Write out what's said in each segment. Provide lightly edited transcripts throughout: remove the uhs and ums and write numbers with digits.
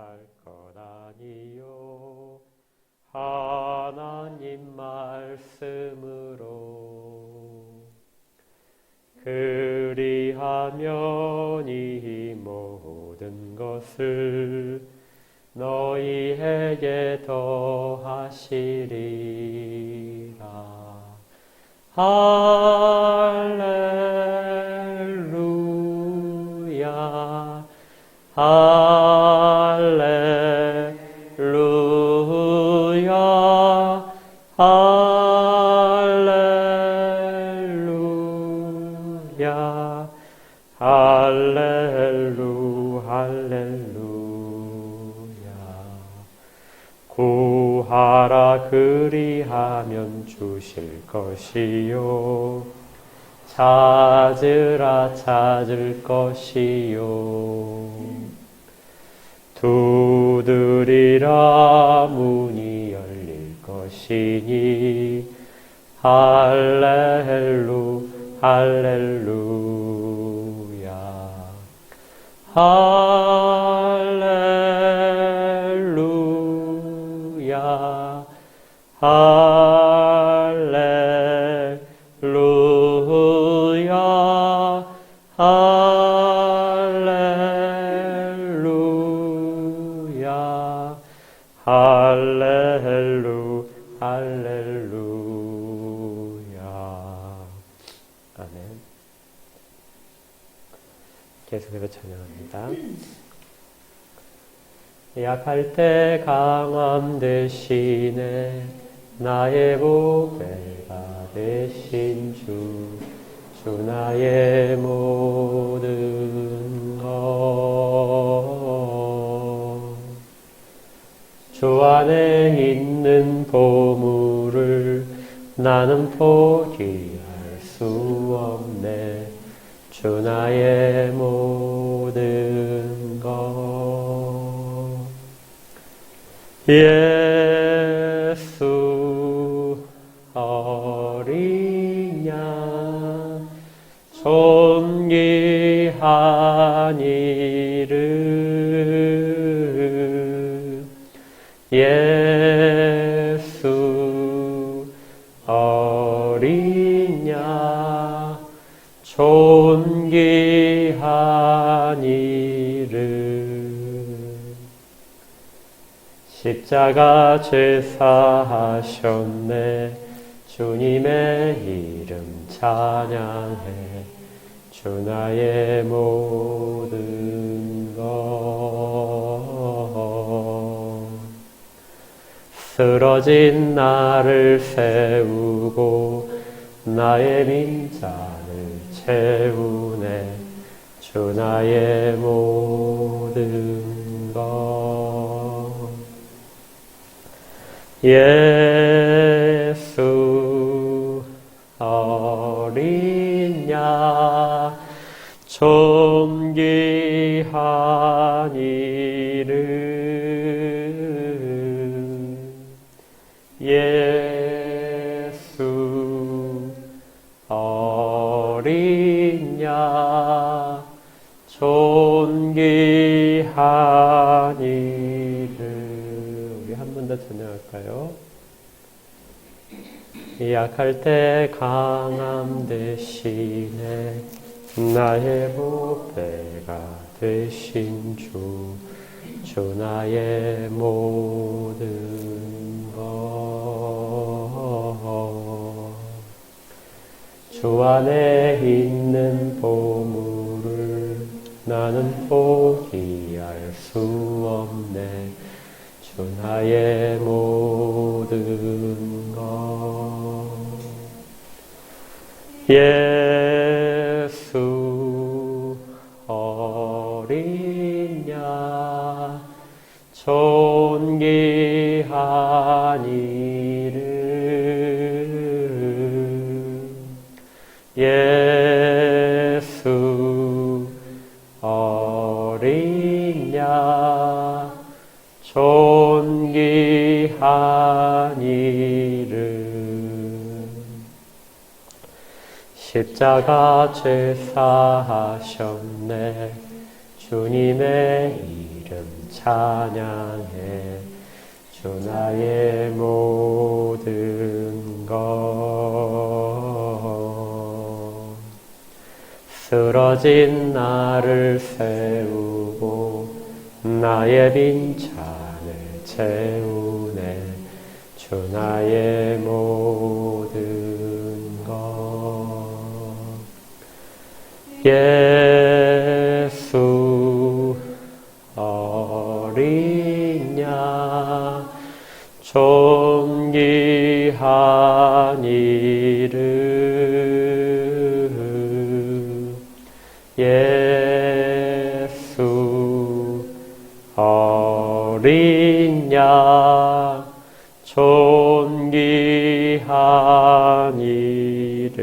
살 것 아니요 하나님 말씀으로 그리하면 이 모든 것을 너희에게 더하시리라. 할렐루야 할렐루야 할렐루야 할렐루야. 구하라 그리하면 주실 것이요 찾으라 찾을 것이요 두드리라 문이 열릴 것이니 할렐루야 할렐루야 할렐루야 할렐루야 할렐루야. 아멘. 계속해서 찬양합니다. 약할 때 강함 대신에 나의 보배가 되신 주 나의 모든 것 주 안에 있는 보물을 나는 포기할 수 없네. 주 나의 모든 것 예수 어린 양 존귀한 이름 예수 어린 양 존귀한 이름 십자가 죄사하셨네. 주님의 이름 찬양해. 주 나의 모든 것 쓰러진 나를 세우고 나의 빈잔을 채우네. 주 나의 모든 것 예수 어린 양 존귀한 이름 예수 어린 양 존귀한 이름. 우리 한 번 더 찬양할까요? 약할 때 강함 대신에 나의 보배가 되신 주 나의 모든 것 주 안에 있는 보물을 나는 포기할 수 없네. 주 나의 모든 것 예수 어린 양 존귀한 이름 예수 어린 양 존귀한 이름 십자가 죄사하셨네. 주님의 이름 찬양해 주 나의 모든 것 쓰러진 나를 세우고 나의 빈찬을 채우네 주 나의 모든 것 예수 어린 양 존귀한 이름 예수 어린 양 존귀한 이름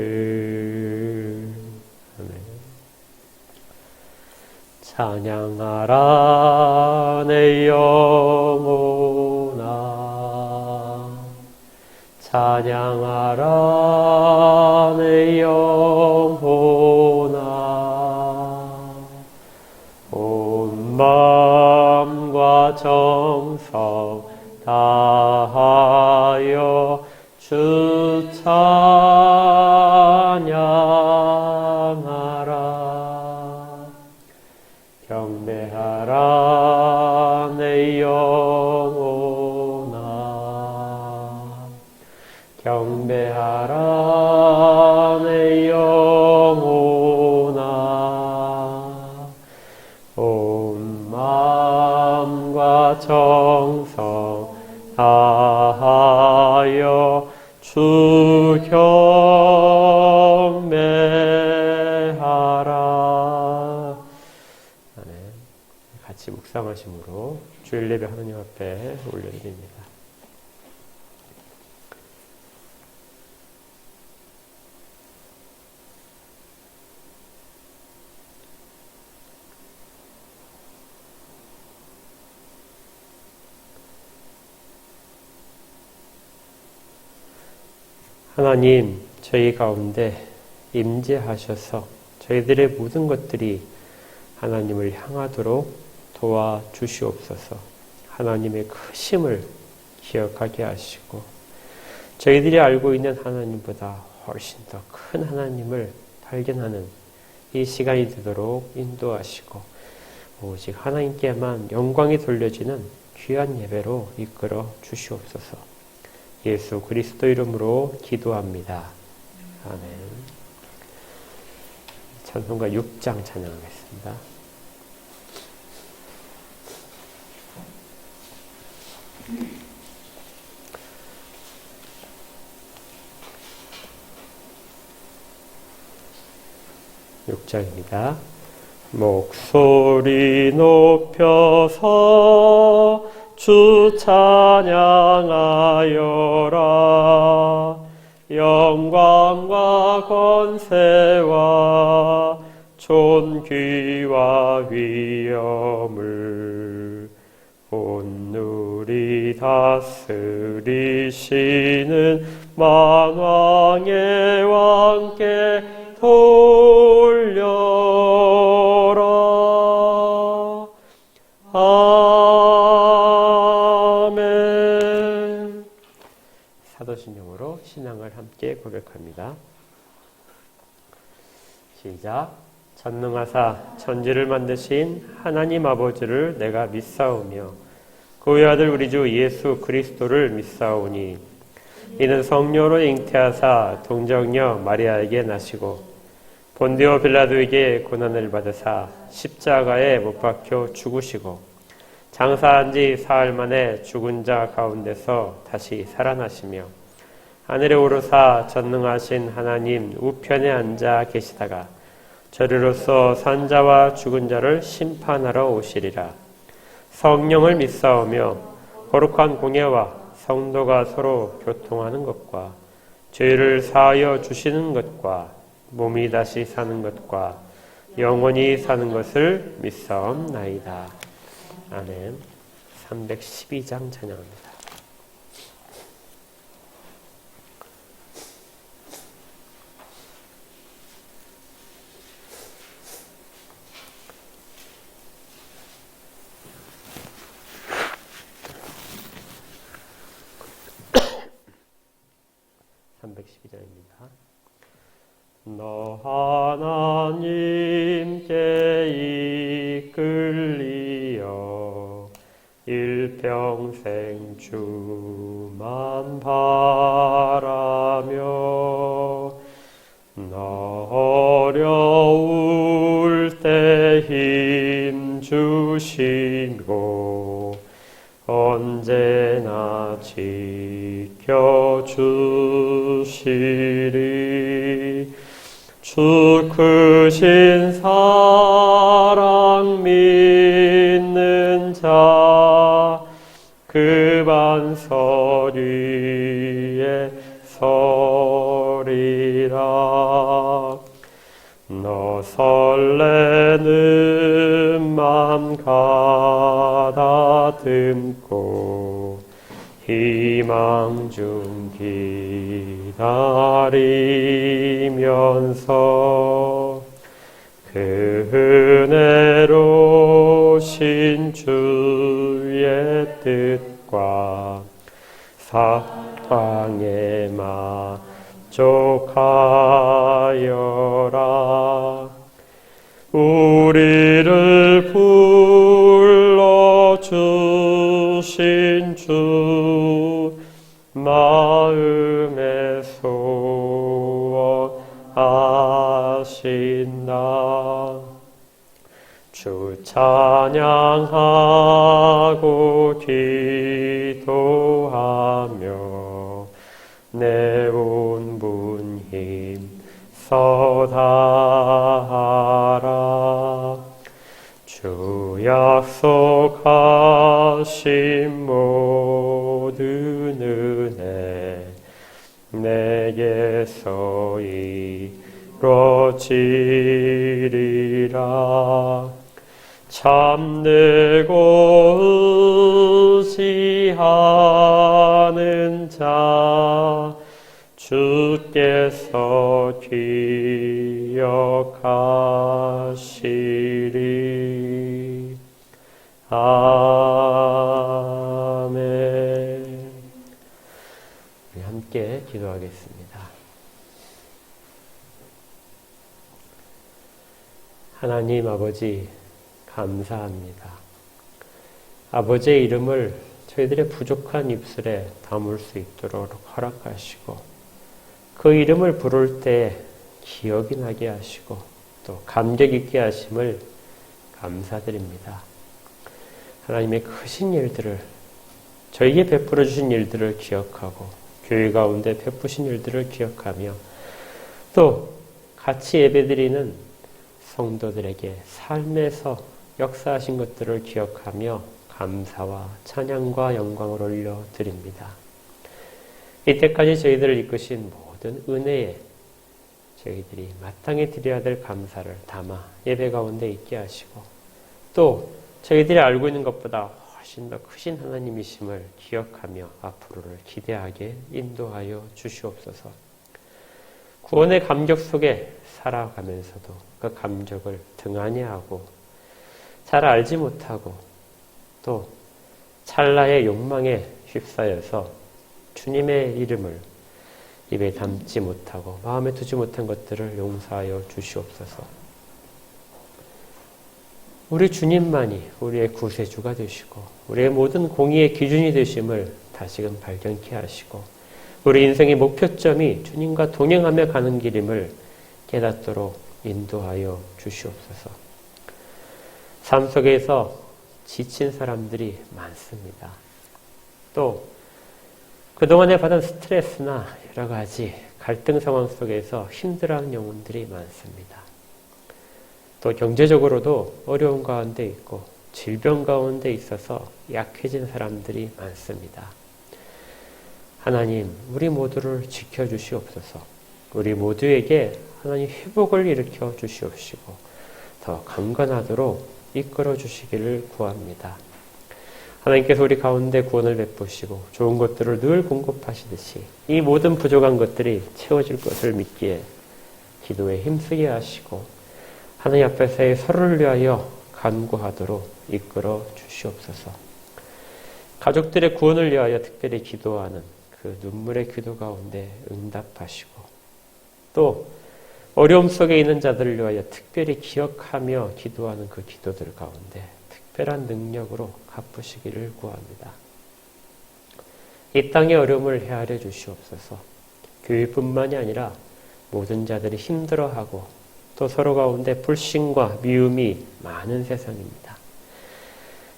아멘. 찬양하라 내 영혼아 찬양하라 내 영혼아 온 마음과 정성 다하여 주 찬양하라 경배하라 내 영혼아 경배하라 내 영혼아 온 마음과 정성 다하여 주 경배하라. 아멘. 같이 묵상하심으로 주일 예배 하나님 앞에 올려드립니다. 하나님, 저희 가운데 임재하셔서 저희들의 모든 것들이 하나님을 향하도록 도와주시옵소서. 하나님의 크심을 기억하게 하시고 저희들이 알고 있는 하나님보다 훨씬 더 큰 하나님을 발견하는 이 시간이 되도록 인도하시고 오직 하나님께만 영광이 돌려지는 귀한 예배로 이끌어 주시옵소서. 예수 그리스도 이름으로 기도합니다. 아멘. 찬송가 6장 찬양하겠습니다. (6장입니다) 목소리 높여서 주 찬양하여라 영광과 권세와 존귀와 위엄을 온누리 다스리시는 만왕의 왕께 돌려라. 아멘. 사도신경으로 신앙을 함께 고백합니다. 시작. 전능하사 천지를 만드신 하나님 아버지를 내가 믿사오며 그 외아들 우리 주 예수 그리스도를 믿사오니 이는 성령으로 잉태하사 동정녀 마리아에게 나시고 본디오 빌라도에게 고난을 받으사 십자가에 못 박혀 죽으시고 장사한 지 사흘 만에 죽은 자 가운데서 다시 살아나시며 하늘에 오르사 전능하신 하나님 우편에 앉아 계시다가 저리로서 산자와 죽은 자를 심판하러 오시리라. 성령을 믿사오며 거룩한 공예와 성도가 서로 교통하는 것과 죄를 사하여 주시는 것과 몸이 다시 사는 것과 영원히 사는 것을 믿사옵나이다. 아멘. 312장 찬양합니다. 찬양입니다. 너 하나님께 이끌리어 일평생 주만 바라며 나 어려울 때 힘 주시고 언제나 지켜주시리. 주 크신 사랑 믿는 자 그 반석 위에 서리라. 너 설레는 맘 가다듬고 희망 중 기다리면서 그 은혜로신 주의 뜻과 사랑에 만족하여라. 우리를 불러주신 주 마음에 소원하신다. 주 찬양하고 기도하며 내 온 힘 써다하라. 주 약속하신 모든 은혜 내게서 이루어지리라. 참되고 의지하는 자 주께서 기억하시리. 아멘. 우리 함께 기도하겠습니다. 하나님 아버지 감사합니다. 아버지의 이름을 저희들의 부족한 입술에 담을 수 있도록 허락하시고 그 이름을 부를 때 기억이 나게 하시고 또 감격 있게 하심을 감사드립니다. 하나님의 크신 일들을 저에게 베풀어 주신 일들을 기억하고 교회 가운데 베푸신 일들을 기억하며 또 같이 예배드리는 성도들에게 삶에서 역사하신 것들을 기억하며 감사와 찬양과 영광을 올려드립니다. 이때까지 저희들을 이끄신 모든 은혜에 저희들이 마땅히 드려야 될 감사를 담아 예배 가운데 있게 하시고 또 저희들이 알고 있는 것보다 훨씬 더 크신 하나님이심을 기억하며 앞으로를 기대하게 인도하여 주시옵소서. 구원의 감격 속에 살아가면서도 그 감격을 등한히 하고 잘 알지 못하고 또 찰나의 욕망에 휩싸여서 주님의 이름을 입에 담지 못하고 마음에 두지 못한 것들을 용서하여 주시옵소서. 우리 주님만이 우리의 구세주가 되시고 우리의 모든 공의의 기준이 되심을 다시금 발견케 하시고 우리 인생의 목표점이 주님과 동행하며 가는 길임을 깨닫도록 인도하여 주시옵소서. 삶 속에서 지친 사람들이 많습니다. 또 그동안에 받은 스트레스나 여러 가지 갈등 상황 속에서 힘들어하는 영혼들이 많습니다. 또 경제적으로도 어려운 가운데 있고 질병 가운데 있어서 약해진 사람들이 많습니다. 하나님, 우리 모두를 지켜주시옵소서. 우리 모두에게 하나님 회복을 일으켜 주시옵시고 더 강건하도록 이끌어 주시기를 구합니다. 하나님께서 우리 가운데 구원을 베푸시고 좋은 것들을 늘 공급하시듯이 이 모든 부족한 것들이 채워질 것을 믿기에 기도에 힘쓰게 하시고 하나님 앞에서의 서로를 위하여 간구하도록 이끌어 주시옵소서. 가족들의 구원을 위하여 특별히 기도하는 그 눈물의 기도 가운데 응답하시고 또 어려움 속에 있는 자들을 위하여 특별히 기억하며 기도하는 그 기도들 가운데 특별한 능력으로 갚으시기를 구합니다. 이 땅의 어려움을 헤아려 주시옵소서. 교회뿐만이 아니라 모든 자들이 힘들어하고 또 서로 가운데 불신과 미움이 많은 세상입니다.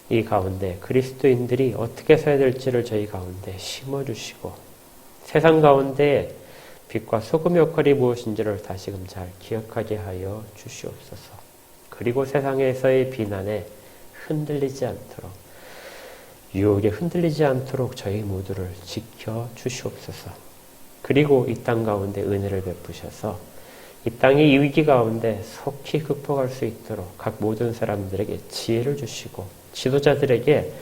이 가운데 그리스도인들이 어떻게 서야 될지를 저희 가운데 심어주시고 세상 가운데 빛과 소금 역할이 무엇인지를 다시금 잘 기억하게 하여 주시옵소서. 그리고 세상에서의 비난에 흔들리지 않도록 유혹에 흔들리지 않도록 저희 모두를 지켜 주시옵소서. 그리고 이 땅 가운데 은혜를 베푸셔서 이 땅의 위기 가운데 속히 극복할 수 있도록 각 모든 사람들에게 지혜를 주시고 지도자들에게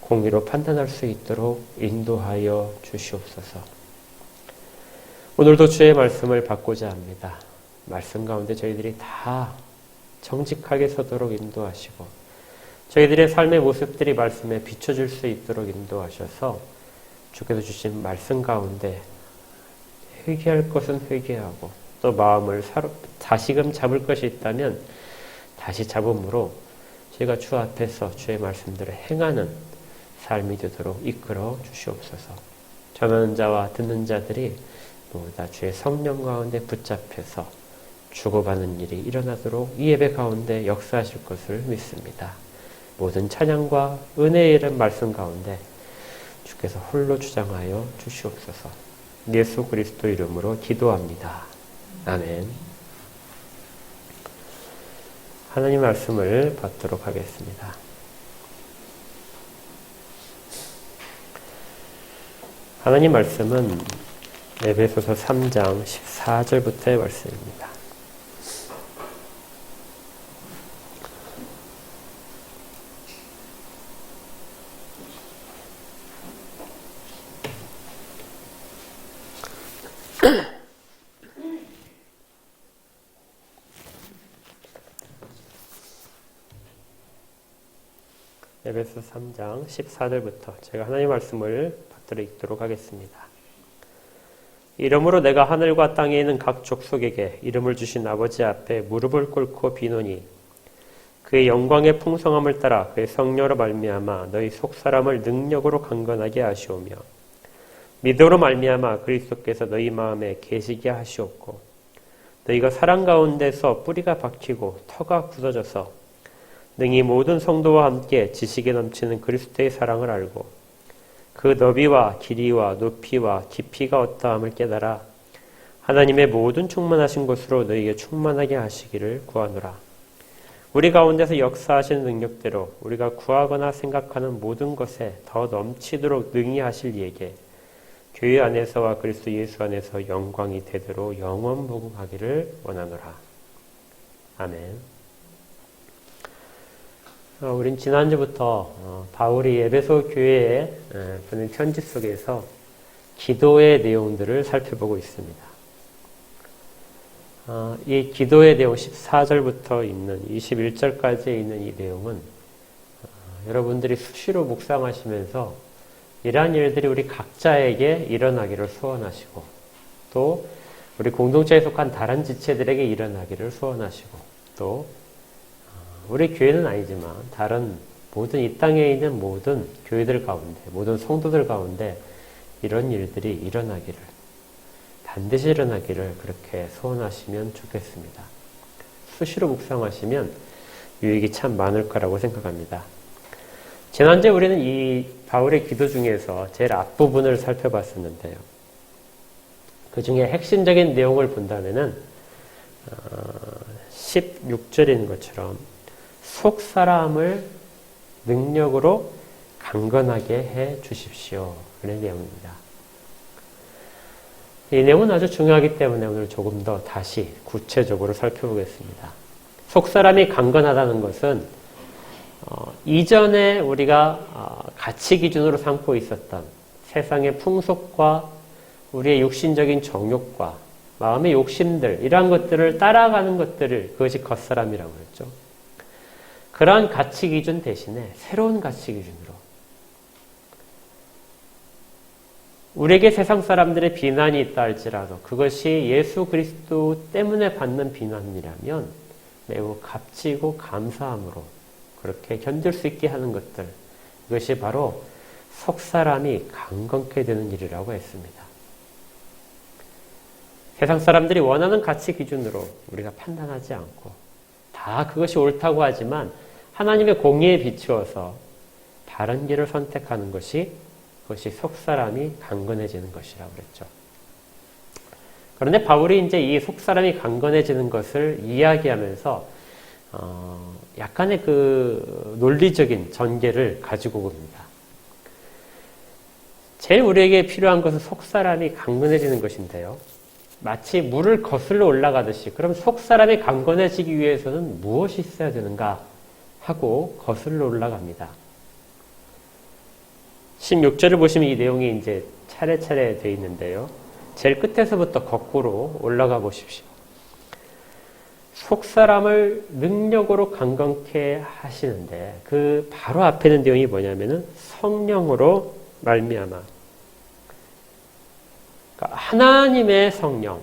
공의로 판단할 수 있도록 인도하여 주시옵소서. 오늘도 주의 말씀을 받고자 합니다. 말씀 가운데 저희들이 다 정직하게 서도록 인도하시고 저희들의 삶의 모습들이 말씀에 비춰질 수 있도록 인도하셔서 주께서 주신 말씀 가운데 회개할 것은 회개하고 또 마음을 다시금 잡을 것이 있다면 다시 잡음으로 저희가 주 앞에서 주의 말씀들을 행하는 삶이 되도록 이끌어 주시옵소서. 전하는 자와 듣는 자들이 모두 다 주의 성령 가운데 붙잡혀서 주고받는 일이 일어나도록 이 예배 가운데 역사하실 것을 믿습니다. 모든 찬양과 은혜의 이름 말씀 가운데 주께서 홀로 주장하여 주시옵소서. 예수 그리스도 이름으로 기도합니다. 아멘. 하나님 말씀을 받도록 하겠습니다. 하나님 말씀은 에베소서 3장 14절부터의 말씀입니다. 에베소 3장 14절부터 제가 하나님 말씀을 받들어 읽도록 하겠습니다. 이러므로 내가 하늘과 땅에 있는 각 족속에게 이름을 주신 아버지 앞에 무릎을 꿇고 비노니 그의 영광의 풍성함을 따라 그의 성령으로 말미암아 너희 속사람을 능력으로 강건하게 하시오며 믿음으로 말미암아 그리스도께서 너희 마음에 계시게 하시옵고 너희가 사랑 가운데서 뿌리가 박히고 터가 굳어져서 능히 모든 성도와 함께 지식에 넘치는 그리스도의 사랑을 알고 그 너비와 길이와 높이와 깊이가 어떠함을 깨달아 하나님의 모든 충만하신 것으로 너희에게 충만하게 하시기를 구하노라. 우리 가운데서 역사하시는 능력대로 우리가 구하거나 생각하는 모든 것에 더 넘치도록 능히 하실 이에게 교회 안에서와 그리스도 예수 안에서 영광이 되도록 영원무궁하기를 원하노라. 아멘. 우린 지난주부터 바울이 에베소 교회에 보낸 편지 속에서 기도의 내용들을 살펴보고 있습니다. 이 기도의 내용 14절부터 있는 21절까지 있는 이 내용은 여러분들이 수시로 묵상하시면서 이러한 일들이 우리 각자에게 일어나기를 소원하시고 또 우리 공동체에 속한 다른 지체들에게 일어나기를 소원하시고 또 우리 교회는 아니지만 다른 모든 이 땅에 있는 모든 교회들 가운데 모든 성도들 가운데 이런 일들이 일어나기를 반드시 일어나기를 그렇게 소원하시면 좋겠습니다. 수시로 묵상하시면 유익이 참 많을 거라고 생각합니다. 지난주에 우리는 이 바울의 기도 중에서 제일 앞부분을 살펴봤었는데요. 그 중에 핵심적인 내용을 본다면은 16절인 것처럼 속 사람을 능력으로 강건하게 해 주십시오. 그런 내용입니다. 이 내용은 아주 중요하기 때문에 오늘 조금 더 다시 구체적으로 살펴보겠습니다. 속 사람이 강건하다는 것은 이전에 우리가 가치 기준으로 삼고 있었던 세상의 풍속과 우리의 육신적인 정욕과 마음의 욕심들 이러한 것들을 따라가는 것들을 그것이 겉사람이라고 그랬죠. 그러한 가치 기준 대신에 새로운 가치 기준으로 우리에게 세상 사람들의 비난이 있다 할지라도 그것이 예수 그리스도 때문에 받는 비난이라면 매우 값지고 감사함으로 그렇게 견딜 수 있게 하는 것들, 이것이 바로 속사람이 강건케 되는 일이라고 했습니다. 세상 사람들이 원하는 가치 기준으로 우리가 판단하지 않고 다 그것이 옳다고 하지만 하나님의 공의에 비추어서 다른 길을 선택하는 것이, 그것이 속사람이 강건해지는 것이라고 그랬죠. 그런데 바울이 이제 이 속사람이 강건해지는 것을 이야기하면서 약간의 그 논리적인 전개를 가지고 옵니다. 제일 우리에게 필요한 것은 속사람이 강건해지는 것인데요. 마치 물을 거슬러 올라가듯이, 그럼 속사람이 강건해지기 위해서는 무엇이 있어야 되는가 하고 거슬러 올라갑니다. 16절을 보시면 이 내용이 이제 차례차례 되어 있는데요. 제일 끝에서부터 거꾸로 올라가 보십시오. 속사람을 능력으로 강건케 하시는데 그 바로 앞에 있는 내용이 뭐냐면은 성령으로 말미암아. 그러니까 하나님의 성령,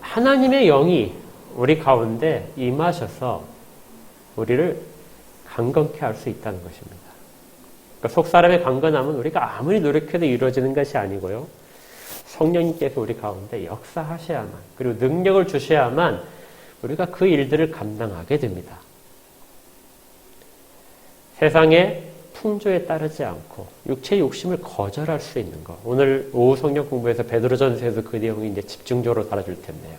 하나님의 영이 우리 가운데 임하셔서 우리를 강건케 할 수 있다는 것입니다. 그러니까 속사람의 강건함은 우리가 아무리 노력해도 이루어지는 것이 아니고요. 성령님께서 우리 가운데 역사하셔야만, 그리고 능력을 주셔야만 우리가 그 일들을 감당하게 됩니다. 세상의 풍조에 따르지 않고 육체의 욕심을 거절할 수 있는 것. 오늘 오후 성경 공부에서 베드로전서에서 그 내용이 이제 집중적으로 다뤄줄 텐데요.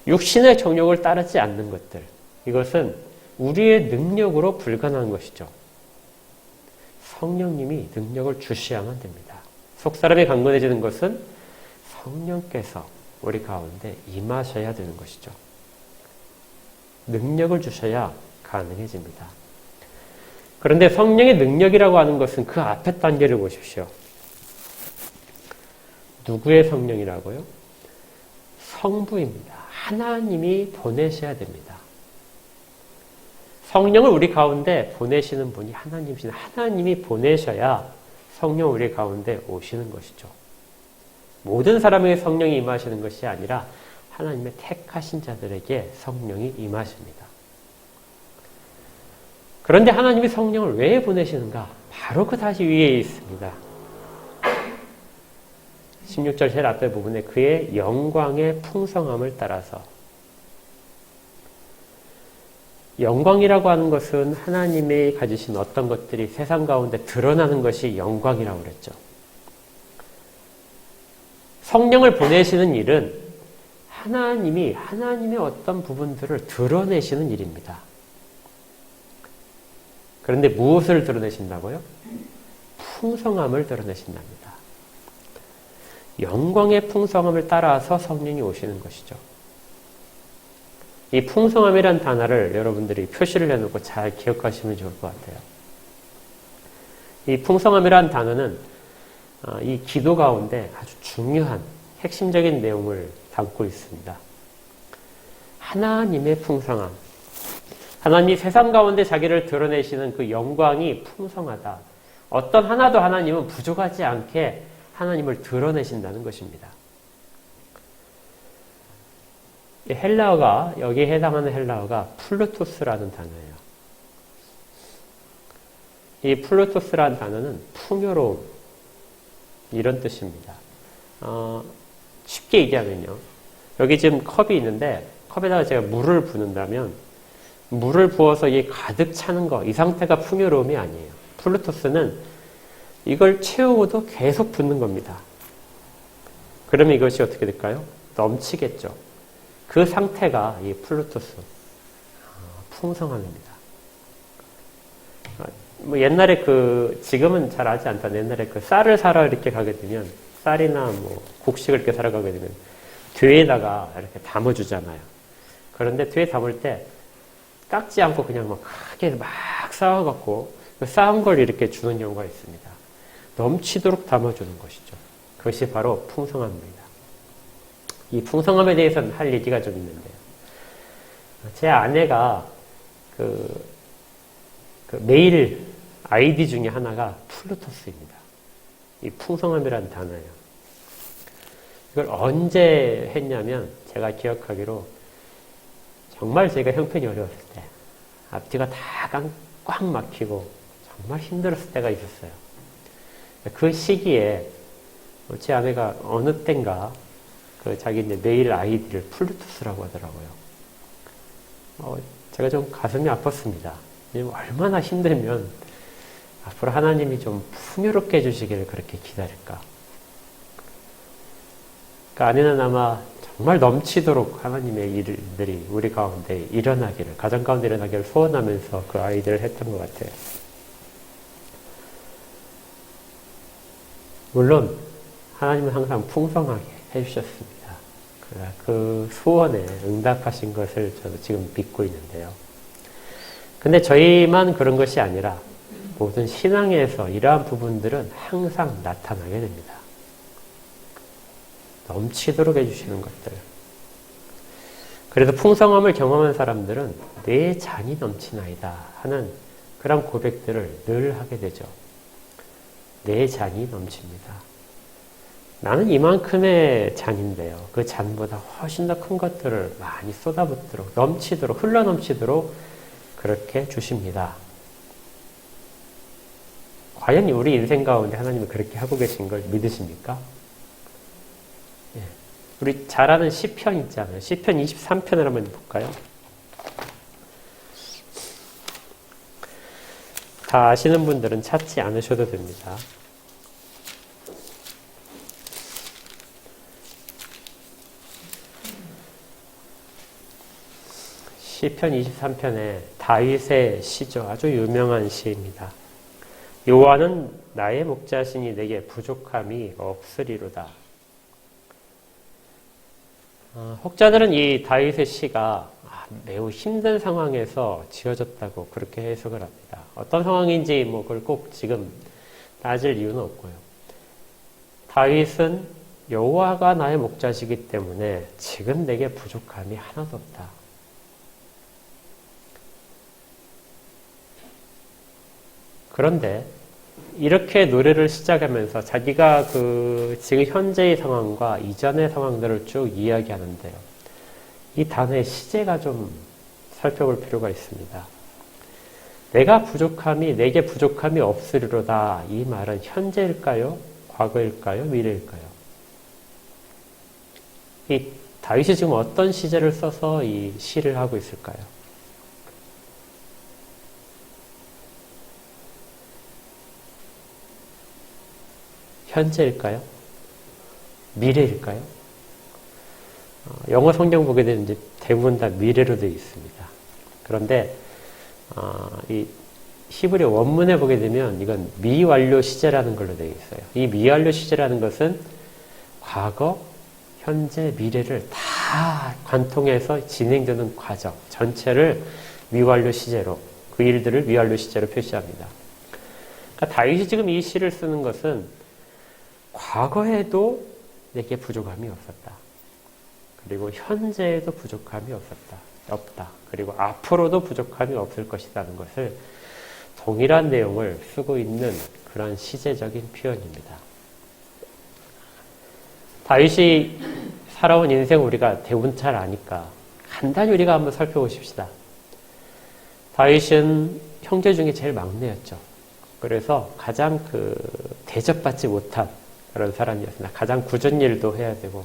육신의 정욕을 따르지 않는 것들. 이것은 우리의 능력으로 불가능한 것이죠. 성령님이 능력을 주셔야만 됩니다. 속사람이 강건해지는 것은 성령께서 우리 가운데 임하셔야 되는 것이죠. 능력을 주셔야 가능해집니다. 그런데 성령의 능력이라고 하는 것은 그 앞에 단계를 보십시오. 누구의 성령이라고요? 성부입니다. 하나님이 보내셔야 됩니다. 성령을 우리 가운데 보내시는 분이 하나님이신, 하나님이 보내셔야 성령 우리 가운데 오시는 것이죠. 모든 사람에게 성령이 임하시는 것이 아니라 하나님의 택하신 자들에게 성령이 임하십니다. 그런데 하나님이 성령을 왜 보내시는가? 바로 그 다시 위에 있습니다. 16절 제일 앞에 부분에 그의 영광의 풍성함을 따라서. 영광이라고 하는 것은 하나님이 가지신 어떤 것들이 세상 가운데 드러나는 것이 영광이라고 그랬죠. 성령을 보내시는 일은 하나님이 하나님의 어떤 부분들을 드러내시는 일입니다. 그런데 무엇을 드러내신다고요? 풍성함을 드러내신답니다. 영광의 풍성함을 따라서 성령이 오시는 것이죠. 이 풍성함이란 단어를 여러분들이 표시를 해놓고 잘 기억하시면 좋을 것 같아요. 이 풍성함이란 단어는 이 기도 가운데 아주 중요한 핵심적인 내용을 담고 있습니다. 하나님의 풍성함. 하나님이 세상 가운데 자기를 드러내시는 그 영광이 풍성하다. 어떤 하나도 하나님은 부족하지 않게 하나님을 드러내신다는 것입니다. 헬라어가, 여기에 해당하는 헬라어가 플루토스라는 단어예요. 이 플루토스라는 단어는 풍요로움, 이런 뜻입니다. 쉽게 얘기하면요. 여기 지금 컵이 있는데 컵에다가 제가 물을 붓는다면 물을 부어서 이게 가득 차는 거, 이 상태가 풍요로움이 아니에요. 플루토스는 이걸 채우고도 계속 붓는 겁니다. 그러면 이것이 어떻게 될까요? 넘치겠죠. 그 상태가 이 플루토스, 풍성함입니다. 뭐 옛날에 지금은 잘 하지 않다. 옛날에 쌀을 사러 이렇게 가게 되면, 쌀이나 뭐 곡식을 이렇게 사러 가게 되면 뒤에다가 이렇게 담아주잖아요. 그런데 뒤에 담을 때 깎지 않고 그냥 막 크게 막 쌓아갖고 쌓은 걸 이렇게 주는 경우가 있습니다. 넘치도록 담아주는 것이죠. 그것이 바로 풍성함입니다. 이 풍성함에 대해서는 할 얘기가 좀 있는데요. 제 아내가 메일 아이디 중에 하나가 플루토스입니다. 이 풍성함이라는 단어예요. 이걸 언제 했냐면 제가 기억하기로 정말 제가 형편이 어려웠을 때 앞뒤가 다 꽉 막히고 정말 힘들었을 때가 있었어요. 그 시기에 제 아내가 어느 땐가 자기 이제 메일 아이디를 플루투스라고 하더라고요. 제가 좀 가슴이 아팠습니다. 얼마나 힘들면 앞으로 하나님이 좀 풍요롭게 해주시기를 그렇게 기다릴까. 그 아내는 아마 정말 넘치도록 하나님의 일들이 우리 가운데 일어나기를, 가정 가운데 일어나기를 소원하면서 그 아이디를 했던 것 같아요. 물론 하나님은 항상 풍성하게 해주셨습니다. 그 소원에 응답하신 것을 저도 지금 믿고 있는데요. 근데 저희만 그런 것이 아니라 모든 신앙에서 이러한 부분들은 항상 나타나게 됩니다. 넘치도록 해주시는 것들. 그래서 풍성함을 경험한 사람들은 내 잔이 넘치나이다 하는 그런 고백들을 늘 하게 되죠. 내 잔이 넘칩니다. 나는 이만큼의 잔인데요. 그 잔보다 훨씬 더 큰 것들을 많이 쏟아붓도록, 넘치도록, 흘러넘치도록 그렇게 주십니다. 과연 우리 인생 가운데 하나님은 그렇게 하고 계신 걸 믿으십니까? 예. 우리 잘 아는 시편 있잖아요. 시편 23편을 한번 볼까요? 다 아시는 분들은 찾지 않으셔도 됩니다. 시편 23편에 다윗의 시죠. 아주 유명한 시입니다. 여호와는 나의 목자시니 내게 부족함이 없으리로다. 혹자들은 이 다윗의 시가 매우 힘든 상황에서 지어졌다고 그렇게 해석을 합니다. 어떤 상황인지 그걸 꼭 지금 따질 이유는 없고요. 다윗은 여호와가 나의 목자시기 때문에 지금 내게 부족함이 하나도 없다. 그런데 이렇게 노래를 시작하면서 자기가 지금 현재의 상황과 이전의 상황들을 쭉 이야기하는데요. 이 단어의 시제가 좀 살펴볼 필요가 있습니다. 내게 부족함이 없으리로다. 이 말은 현재일까요? 과거일까요? 미래일까요? 이 다윗이 지금 어떤 시제를 써서 이 시를 하고 있을까요? 현재일까요? 미래일까요? 영어 성경 보게 되면 이제 대부분 다 미래로 되어 있습니다. 그런데 이 히브리 원문에 보게 되면 이건 미완료 시제라는 걸로 되어 있어요. 이 미완료 시제라는 것은 과거, 현재, 미래를 다 관통해서 진행되는 과정 전체를 미완료 시제로, 그 일들을 미완료 시제로 표시합니다. 그러니까 다윗이 지금 이 시를 쓰는 것은 과거에도 내게 부족함이 없었다. 그리고 현재에도 부족함이 없다. 그리고 앞으로도 부족함이 없을 것이라는 것을 동일한 내용을 쓰고 있는 그런 시제적인 표현입니다. 다윗이 살아온 인생 우리가 대부분 잘 아니까 간단히 우리가 한번 살펴보십시다. 다윗은 형제 중에 제일 막내였죠. 그래서 가장 대접받지 못한 그런 사람이었습니다. 가장 굳은 일도 해야 되고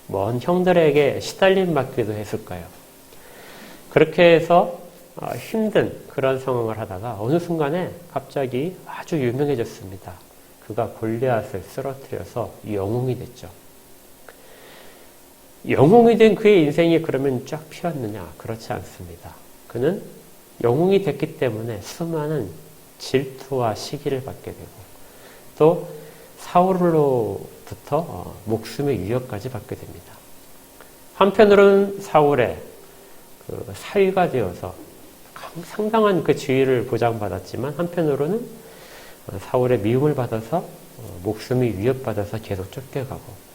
먼 형들에게 시달림 받기도 했을 거예요. 그렇게 해서 힘든 그런 상황을 하다가 어느 순간에 갑자기 아주 유명해졌습니다. 그가 골리앗을 쓰러뜨려서 영웅이 됐죠. 영웅이 된 그의 인생이 그러면 쫙 피었느냐? 그렇지 않습니다. 그는 영웅이 됐기 때문에 수많은 질투와 시기를 받게 되고 또 사울로부터 목숨의 위협까지 받게 됩니다. 한편으로는 사울의 사위가 되어서 상당한 그 지위를 보장받았지만 한편으로는 사울의 미움을 받아서 목숨이 위협받아서 계속 쫓겨가고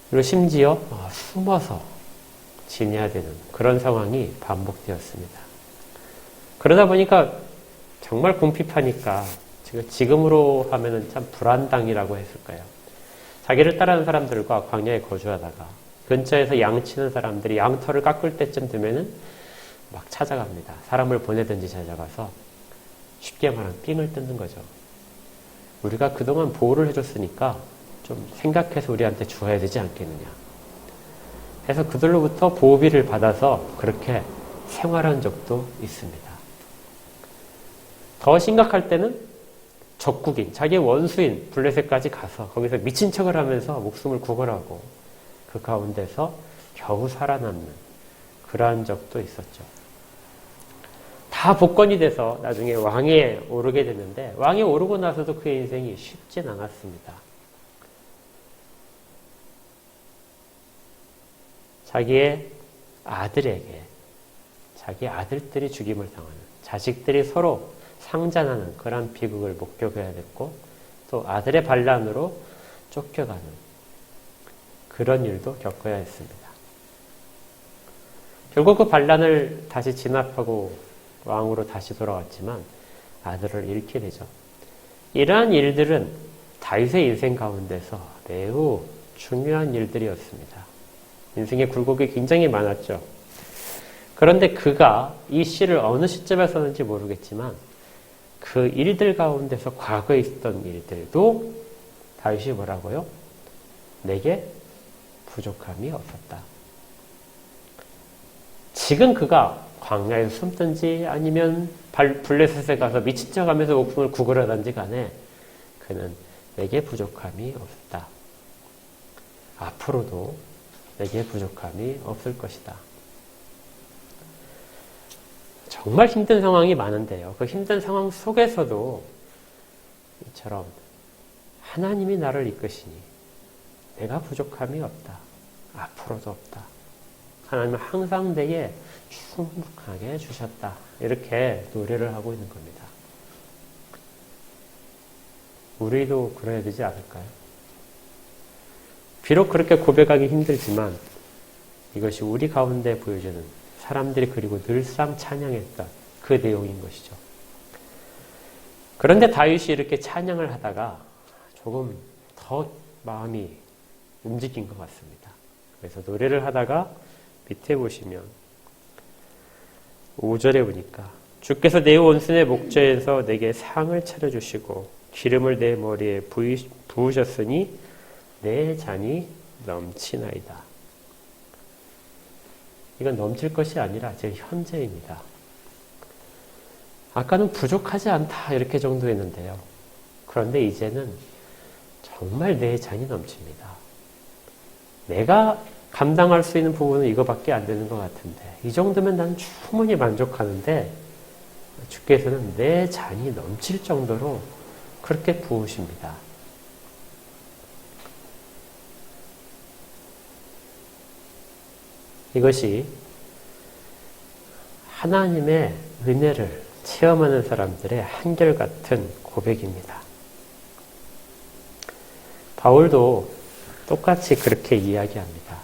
그리고 심지어 숨어서 지내야 되는 그런 상황이 반복되었습니다. 그러다 보니까 정말 궁핍하니까 이거 지금으로 하면은 참 불안당이라고 했을 거예요. 자기를 따르는 사람들과 광야에 거주하다가 근처에서 양치는 사람들이 양털을 깎을 때쯤 되면은 막 찾아갑니다. 사람을 보내든지 찾아가서 쉽게 말하면 삥을 뜯는 거죠. 우리가 그동안 보호를 해줬으니까 좀 생각해서 우리한테 주어야 되지 않겠느냐. 해서 그들로부터 보호비를 받아서 그렇게 생활한 적도 있습니다. 더 심각할 때는 적국인, 자기의 원수인 블레셋까지 가서 거기서 미친 척을 하면서 목숨을 구걸하고 그 가운데서 겨우 살아남는 그러한 적도 있었죠. 다 복권이 돼서 나중에 왕에 오르게 됐는데 왕에 오르고 나서도 그의 인생이 쉽진 않았습니다. 자기의 아들에게 자기 아들들이 죽임을 당하는, 자식들이 서로 상잔하는 그런 비극을 목격해야 됐고 또 아들의 반란으로 쫓겨가는 그런 일도 겪어야 했습니다. 결국 그 반란을 다시 진압하고 왕으로 다시 돌아왔지만 아들을 잃게 되죠. 이러한 일들은 다윗의 인생 가운데서 매우 중요한 일들이었습니다. 인생의 굴곡이 굉장히 많았죠. 그런데 그가 이 시를 어느 시점에 썼는지 모르겠지만 그 일들 가운데서 과거에 있었던 일들도 다윗이 뭐라고요? 내게 부족함이 없었다. 지금 그가 광야에 숨든지 아니면 블레셋에 가서 미친 척하면서 목숨을 구걸하든지 간에 그는 내게 부족함이 없다. 앞으로도 내게 부족함이 없을 것이다. 정말 힘든 상황이 많은데요. 그 힘든 상황 속에서도 이처럼 하나님이 나를 이끄시니 내가 부족함이 없다. 앞으로도 없다. 하나님은 항상 내게 충분하게 주셨다. 이렇게 노래를 하고 있는 겁니다. 우리도 그래야 되지 않을까요? 비록 그렇게 고백하기 힘들지만 이것이 우리 가운데 보여주는 사람들이 그리고 늘상 찬양했던 그 내용인 것이죠. 그런데 다윗이 이렇게 찬양을 하다가 조금 더 마음이 움직인 것 같습니다. 그래서 노래를 하다가 밑에 보시면 5절에 보니까 주께서 내 원수의 목전에서 내게 상을 차려주시고 기름을 내 머리에 부으셨으니 내 잔이 넘치나이다. 이건 넘칠 것이 아니라 제 현재입니다. 아까는 부족하지 않다 이렇게 정도 했는데요. 그런데 이제는 정말 내 잔이 넘칩니다. 내가 감당할 수 있는 부분은 이거밖에 안 되는 것 같은데 이 정도면 나는 충분히 만족하는데 주께서는 내 잔이 넘칠 정도로 그렇게 부으십니다. 이것이 하나님의 은혜를 체험하는 사람들의 한결같은 고백입니다. 바울도 똑같이 그렇게 이야기합니다.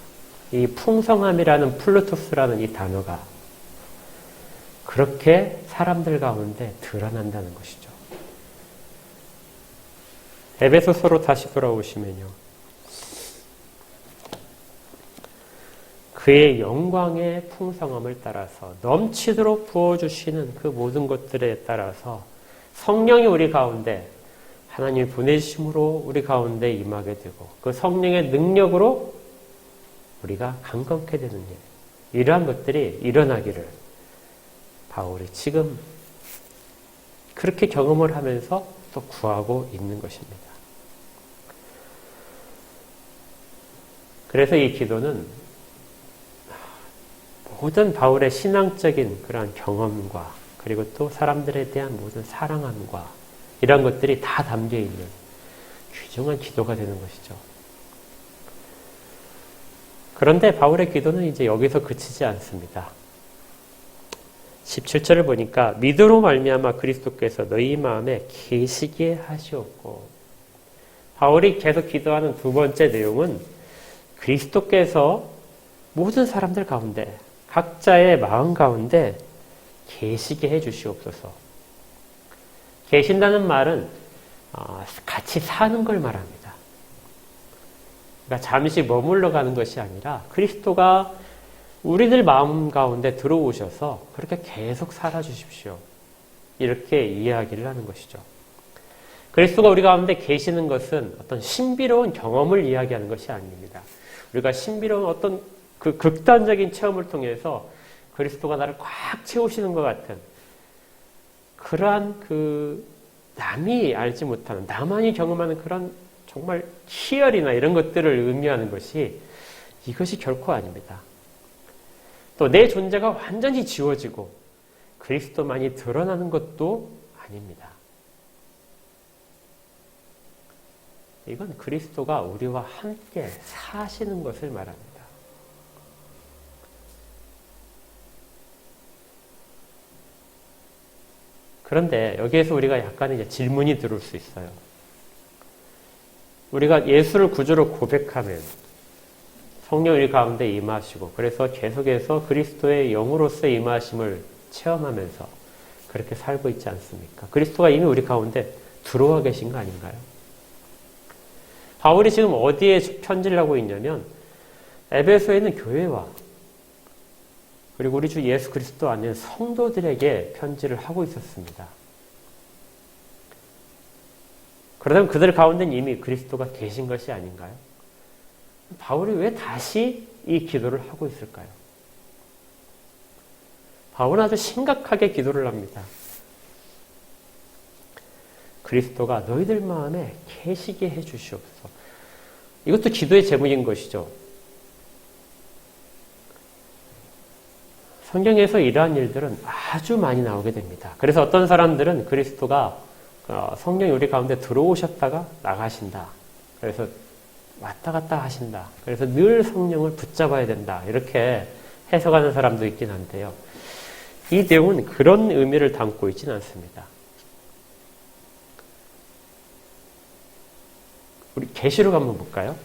이 풍성함이라는 플루토스라는 이 단어가 그렇게 사람들 가운데 드러난다는 것이죠. 에베소서로 다시 돌아오시면요. 그의 영광의 풍성함을 따라서 넘치도록 부어주시는 그 모든 것들에 따라서 성령이 우리 가운데 하나님이 보내심으로 우리 가운데 임하게 되고 그 성령의 능력으로 우리가 강건케 되는 일, 이러한 것들이 일어나기를 바울이 지금 그렇게 경험을 하면서 또 구하고 있는 것입니다. 그래서 이 기도는 모든 바울의 신앙적인 그러한 경험과 그리고 또 사람들에 대한 모든 사랑함과 이런 것들이 다 담겨있는 귀중한 기도가 되는 것이죠. 그런데 바울의 기도는 이제 여기서 그치지 않습니다. 17절을 보니까 믿음으로 말미암아 그리스도께서 너희 마음에 계시게 하시옵고, 바울이 계속 기도하는 두 번째 내용은 그리스도께서 모든 사람들 가운데 각자의 마음 가운데 계시게 해 주시옵소서. 계신다는 말은 같이 사는 걸 말합니다. 그러니까 잠시 머물러 가는 것이 아니라 그리스도가 우리들 마음 가운데 들어오셔서 그렇게 계속 살아주십시오. 이렇게 이야기를 하는 것이죠. 그리스도가 우리 가운데 계시는 것은 어떤 신비로운 경험을 이야기하는 것이 아닙니다. 우리가 신비로운 어떤 그 극단적인 체험을 통해서 그리스도가 나를 꽉 채우시는 것 같은 그러한 그 남이 알지 못하는, 나만이 경험하는 그런 정말 희열이나 이런 것들을 의미하는 것이 이것이 결코 아닙니다. 또 내 존재가 완전히 지워지고 그리스도만이 드러나는 것도 아닙니다. 이건 그리스도가 우리와 함께 사시는 것을 말합니다. 그런데 여기에서 우리가 약간 이제 질문이 들어올 수 있어요. 우리가 예수를 구주로 고백하면 성령 우리 가운데 임하시고 그래서 계속해서 그리스도의 영으로서의 임하심을 체험하면서 그렇게 살고 있지 않습니까? 그리스도가 이미 우리 가운데 들어와 계신 거 아닌가요? 바울이 지금 어디에 편지를 하고 있냐면 에베소에 있는 교회와 그리고 우리 주 예수 그리스도 안에 성도들에게 편지를 하고 있었습니다. 그러다면 그들 가운데는 이미 그리스도가 계신 것이 아닌가요? 바울이 왜 다시 이 기도를 하고 있을까요? 바울은 아주 심각하게 기도를 합니다. 그리스도가 너희들 마음에 계시게 해주시옵소서. 이것도 기도의 제목인 것이죠. 성경에서 이러한 일들은 아주 많이 나오게 됩니다. 그래서 어떤 사람들은 그리스도가 성령이 우리 가운데 들어오셨다가 나가신다. 그래서 왔다 갔다 하신다. 그래서 늘 성령을 붙잡아야 된다. 이렇게 해석하는 사람도 있긴 한데요. 이 내용은 그런 의미를 담고 있지는 않습니다. 우리 계시록 한번 볼까요?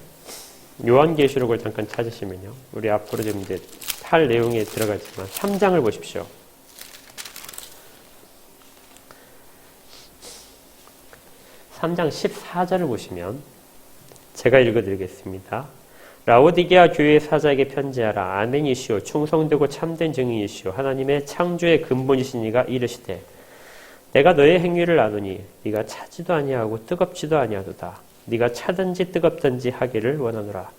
요한계시록을 잠깐 찾으시면요. 우리 앞으로 좀 이제 할 내용에 들어가지만 3장을 보십시오. 3장 14절을 보시면 제가 읽어드리겠습니다. 라오디게아 교회의 사자에게 편지하라. 아멘이시오. 충성되고 참된 증인이시오. 하나님의 창조의 근본이신 이가 이르시되 내가 너의 행위를 아노니 네가 차지도 아니하고 뜨겁지도 아니하도다. 네가 차든지 뜨겁든지 하기를 원하노라.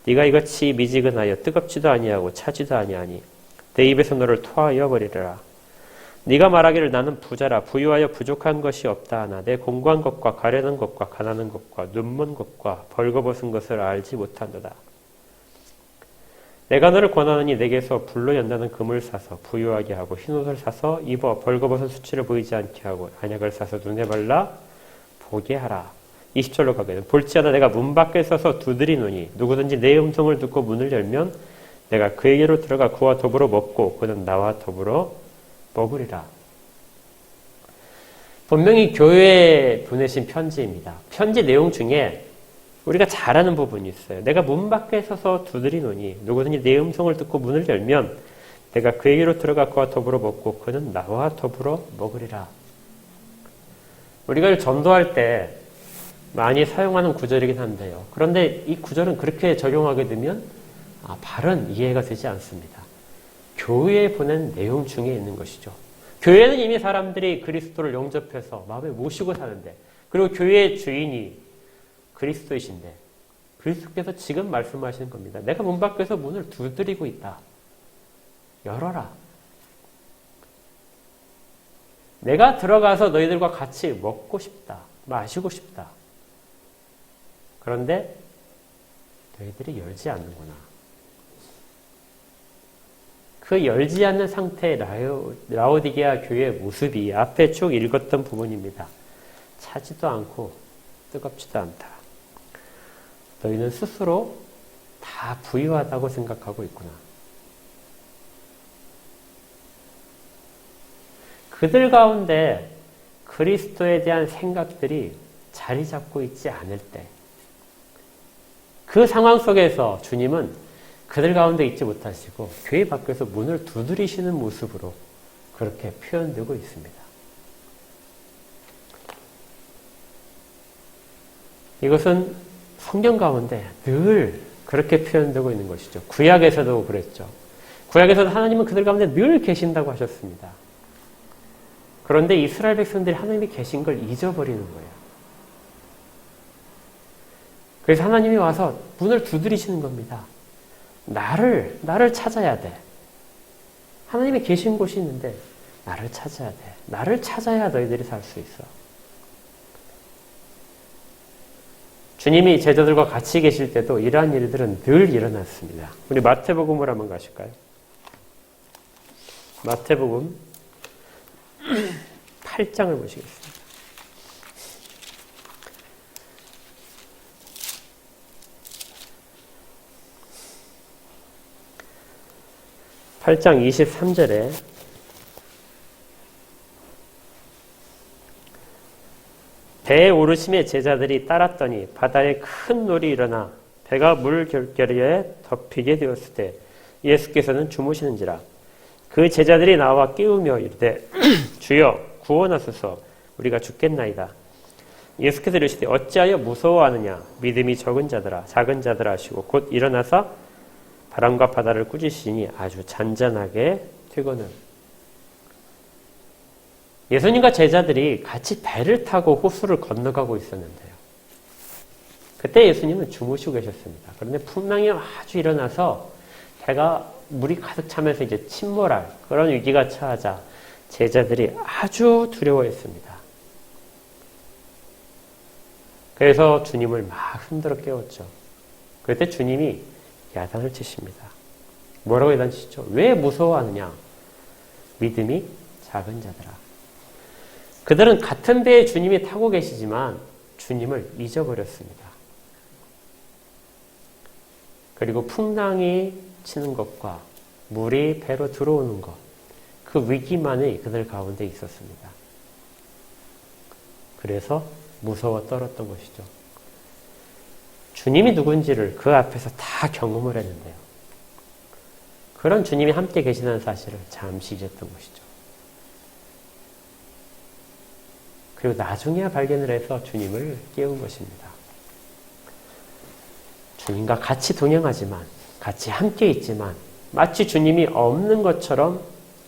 네가 이같이 미지근하여 뜨겁지도 아니하고 차지도 아니하니 내 입에서 너를 토하여 버리리라. 네가 말하기를 나는 부자라 부유하여 부족한 것이 없다 하나 내 공고한 것과 가련한 것과 가난한 것과 눈먼 것과 벌거벗은 것을 알지 못한도다. 내가 너를 권하노니 내게서 불로 연다는 금을 사서 부유하게 하고 흰옷을 사서 입어 벌거벗은 수치를 보이지 않게 하고 안약을 사서 눈에 발라 보게 하라. 20절로 가게는 볼지어다 내가 문 밖에 서서 두드리노니 누구든지 내 음성을 듣고 문을 열면 내가 그에게로 들어가 그와 더불어 먹고 그는 나와 더불어 먹으리라. 분명히 교회에 보내신 편지입니다. 편지 내용 중에 우리가 잘 아는 부분이 있어요. 내가 문 밖에 서서 두드리노니 누구든지 내 음성을 듣고 문을 열면 내가 그에게로 들어가 그와 더불어 먹고 그는 나와 더불어 먹으리라. 우리가 전도할 때 많이 사용하는 구절이긴 한데요. 그런데 이 구절은 그렇게 적용하게 되면 바른 이해가 되지 않습니다. 교회에 보낸 내용 중에 있는 것이죠. 교회는 이미 사람들이 그리스도를 영접해서 마음에 모시고 사는데 그리고 교회의 주인이 그리스도이신데 그리스도께서 지금 말씀하시는 겁니다. 내가 문 밖에서 문을 두드리고 있다. 열어라. 내가 들어가서 너희들과 같이 먹고 싶다. 마시고 싶다. 그런데 너희들이 열지 않는구나. 그 열지 않는 상태의 라오디게아 교회의 모습이 앞에 쭉 읽었던 부분입니다. 차지도 않고 뜨겁지도 않다. 너희는 스스로 다 부유하다고 생각하고 있구나. 그들 가운데 그리스도에 대한 생각들이 자리 잡고 있지 않을 때, 그 상황 속에서 주님은 그들 가운데 있지 못하시고 교회 밖에서 문을 두드리시는 모습으로 그렇게 표현되고 있습니다. 이것은 성경 가운데 늘 그렇게 표현되고 있는 것이죠. 구약에서도 그랬죠. 구약에서도 하나님은 그들 가운데 늘 계신다고 하셨습니다. 그런데 이스라엘 백성들이 하나님이 계신 걸 잊어버리는 거예요. 그래서 하나님이 와서 문을 두드리시는 겁니다. 나를 찾아야 돼. 하나님이 계신 곳이 있는데 나를 찾아야 돼. 나를 찾아야 너희들이 살 수 있어. 주님이 제자들과 같이 계실 때도 이러한 일들은 늘 일어났습니다. 우리 마태복음으로 한번 가실까요? 마태복음 8장을 보시겠습니다. 8장 23절에 배에 오르심에 제자들이 따랐더니 바다에 큰 놀이 일어나 배가 물 결결에 덮이게 되었을 때 예수께서는 주무시는지라. 그 제자들이 나와 깨우며 이르되 주여 구원하소서 우리가 죽겠나이다. 예수께서 이르시되 어찌하여 무서워하느냐 믿음이 작은 자들아 하시고 곧 일어나서 바람과 바다를 꾸짖으시니 아주 잔잔하게 되거늘. 예수님과 제자들이 같이 배를 타고 호수를 건너가고 있었는데요. 그때 예수님은 주무시고 계셨습니다. 그런데 풍랑이 아주 일어나서 배가 물이 가득 차면서 이제 침몰할 그런 위기가 처하자 제자들이 아주 두려워했습니다. 그래서 주님을 막 흔들어 깨웠죠. 그때 주님이 야단을 치십니다. 뭐라고 야단치시죠? 왜 무서워하느냐? 믿음이 작은 자들아. 그들은 같은 배에 주님이 타고 계시지만 주님을 잊어버렸습니다. 그리고 풍랑이 치는 것과 물이 배로 들어오는 것, 그 위기만이 그들 가운데 있었습니다. 그래서 무서워 떨었던 것이죠. 주님이 누군지를 그 앞에서 다 경험을 했는데요. 그런 주님이 함께 계시다는 사실을 잠시 잊었던 것이죠. 그리고 나중에 발견을 해서 주님을 깨운 것입니다. 주님과 같이 동행하지만, 같이 함께 있지만, 마치 주님이 없는 것처럼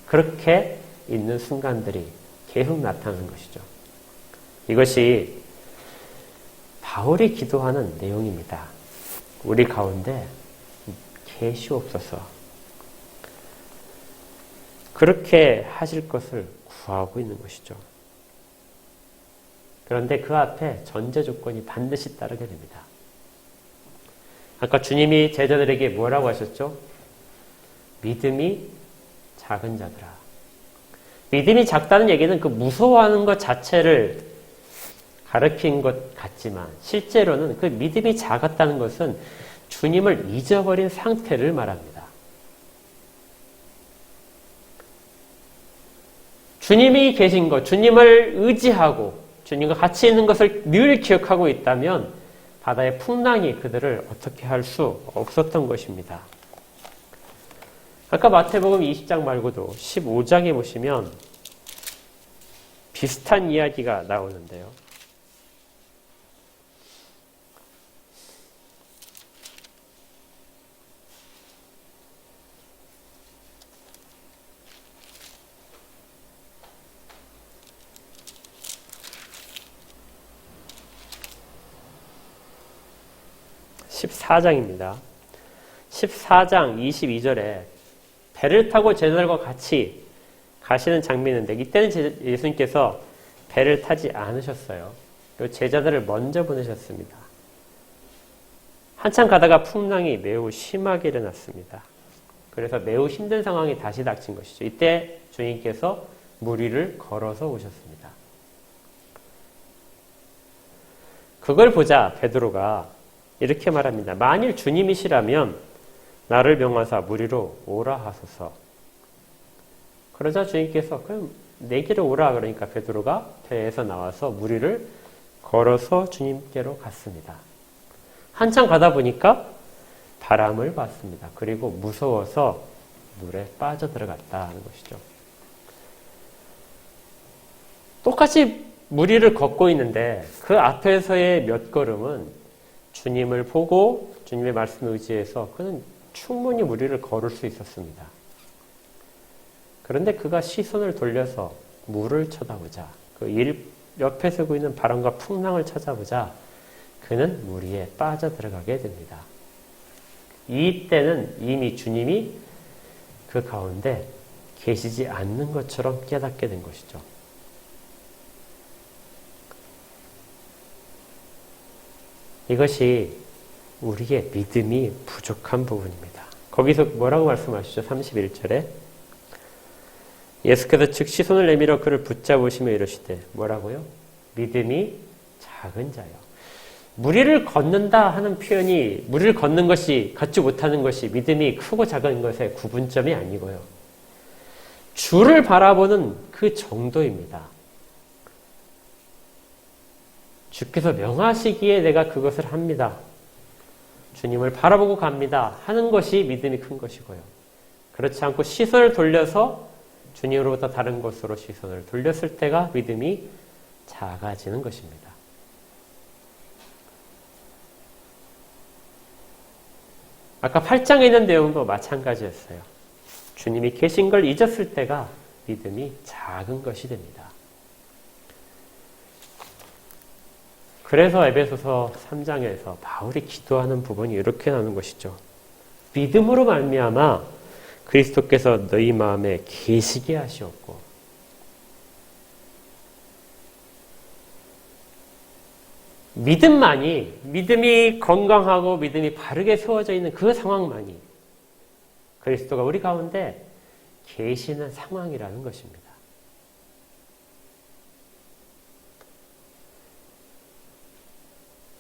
그렇게 있는 순간들이 계속 나타나는 것이죠. 이것이 바울이 기도하는 내용입니다. 우리 가운데 계시옵소서. 그렇게 하실 것을 구하고 있는 것이죠. 그런데 그 앞에 전제 조건이 반드시 따르게 됩니다. 아까 주님이 제자들에게 뭐라고 하셨죠? 믿음이 작은 자들아. 믿음이 작다는 얘기는 그 무서워하는 것 자체를 가르친 것 같지만 실제로는 그 믿음이 작았다는 것은 주님을 잊어버린 상태를 말합니다. 주님이 계신 것, 주님을 의지하고 주님과 같이 있는 것을 늘 기억하고 있다면 바다의 풍랑이 그들을 어떻게 할 수 없었던 것입니다. 아까 마태복음 20장 말고도 15장에 보시면 비슷한 이야기가 나오는데요. (14장입니다) 14장 22절에 배를 타고 제자들과 같이 가시는 장면인데 이때는 예수님께서 배를 타지 않으셨어요. 그리고 제자들을 먼저 보내셨습니다. 한참 가다가 풍랑이 매우 심하게 일어났습니다. 그래서 매우 힘든 상황이 다시 닥친 것이죠. 이때 주님께서 물 위를 걸어서 오셨습니다. 그걸 보자 베드로가 이렇게 말합니다. 만일 주님이시라면 나를 명하사 물 위로 오라 하소서. 그러자 주님께서 그럼 내게로 오라 그러니까 베드로가 배에서 나와서 물 위를 걸어서 주님께로 갔습니다. 한참 가다 보니까 바람을 봤습니다. 그리고 무서워서 물에 빠져들어갔다는 것이죠. 똑같이 무리를 걷고 있는데 그 앞에서의 몇 걸음은 주님을 보고 주님의 말씀에 의지해서 그는 충분히 무리를 걸을 수 있었습니다. 그런데 그가 시선을 돌려서 물을 쳐다보자, 그 옆에 서고 있는 바람과 풍랑을 찾아보자, 그는 물 위에 빠져들어가게 됩니다. 이때는 이미 주님이 그 가운데 계시지 않는 것처럼 깨닫게 된 것이죠. 이것이 우리의 믿음이 부족한 부분입니다. 거기서 뭐라고 말씀하시죠? 31절에 예수께서 즉 시선을 내밀어 그를 붙잡으시며 이르시되 뭐라고요? 믿음이 작은 자요. 무리를 걷는다 하는 표현이 무리를 걷는 것이 걷지 못하는 것이 믿음이 크고 작은 것의 구분점이 아니고요. 주를 바라보는 그 정도입니다. 주께서 명하시기에 내가 그것을 합니다. 주님을 바라보고 갑니다 하는 것이 믿음이 큰 것이고요. 그렇지 않고 시선을 돌려서 주님으로부터 다른 곳으로 시선을 돌렸을 때가 믿음이 작아지는 것입니다. 아까 8장에 있는 내용도 마찬가지였어요. 주님이 계신 걸 잊었을 때가 믿음이 작은 것이 됩니다. 그래서 에베소서 3장에서 바울이 기도하는 부분이 이렇게 나오는 것이죠. 믿음으로 말미암아 그리스도께서 너희 마음에 계시게 하시었고 믿음이 건강하고 믿음이 바르게 세워져 있는 그 상황만이 그리스도가 우리 가운데 계시는 상황이라는 것입니다.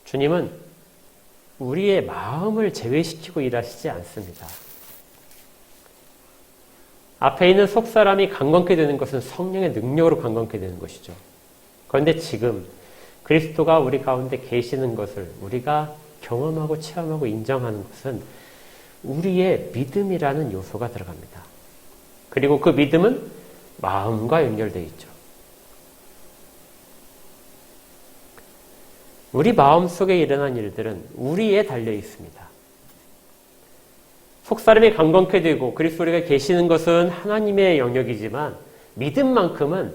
주님은 우리의 마음을 제외시키고 일하시지 않습니다. 앞에 있는 속사람이 강건케 되는 것은 성령의 능력으로 강건케 되는 것이죠. 그런데 지금 그리스도가 우리 가운데 계시는 것을 우리가 경험하고 체험하고 인정하는 것은 우리의 믿음이라는 요소가 들어갑니다. 그리고 그 믿음은 마음과 연결되어 있죠. 우리 마음속에 일어난 일들은 우리에 달려 있습니다. 속사람이 강건케 되고 그리스도가 계시는 것은 하나님의 영역이지만 믿음만큼은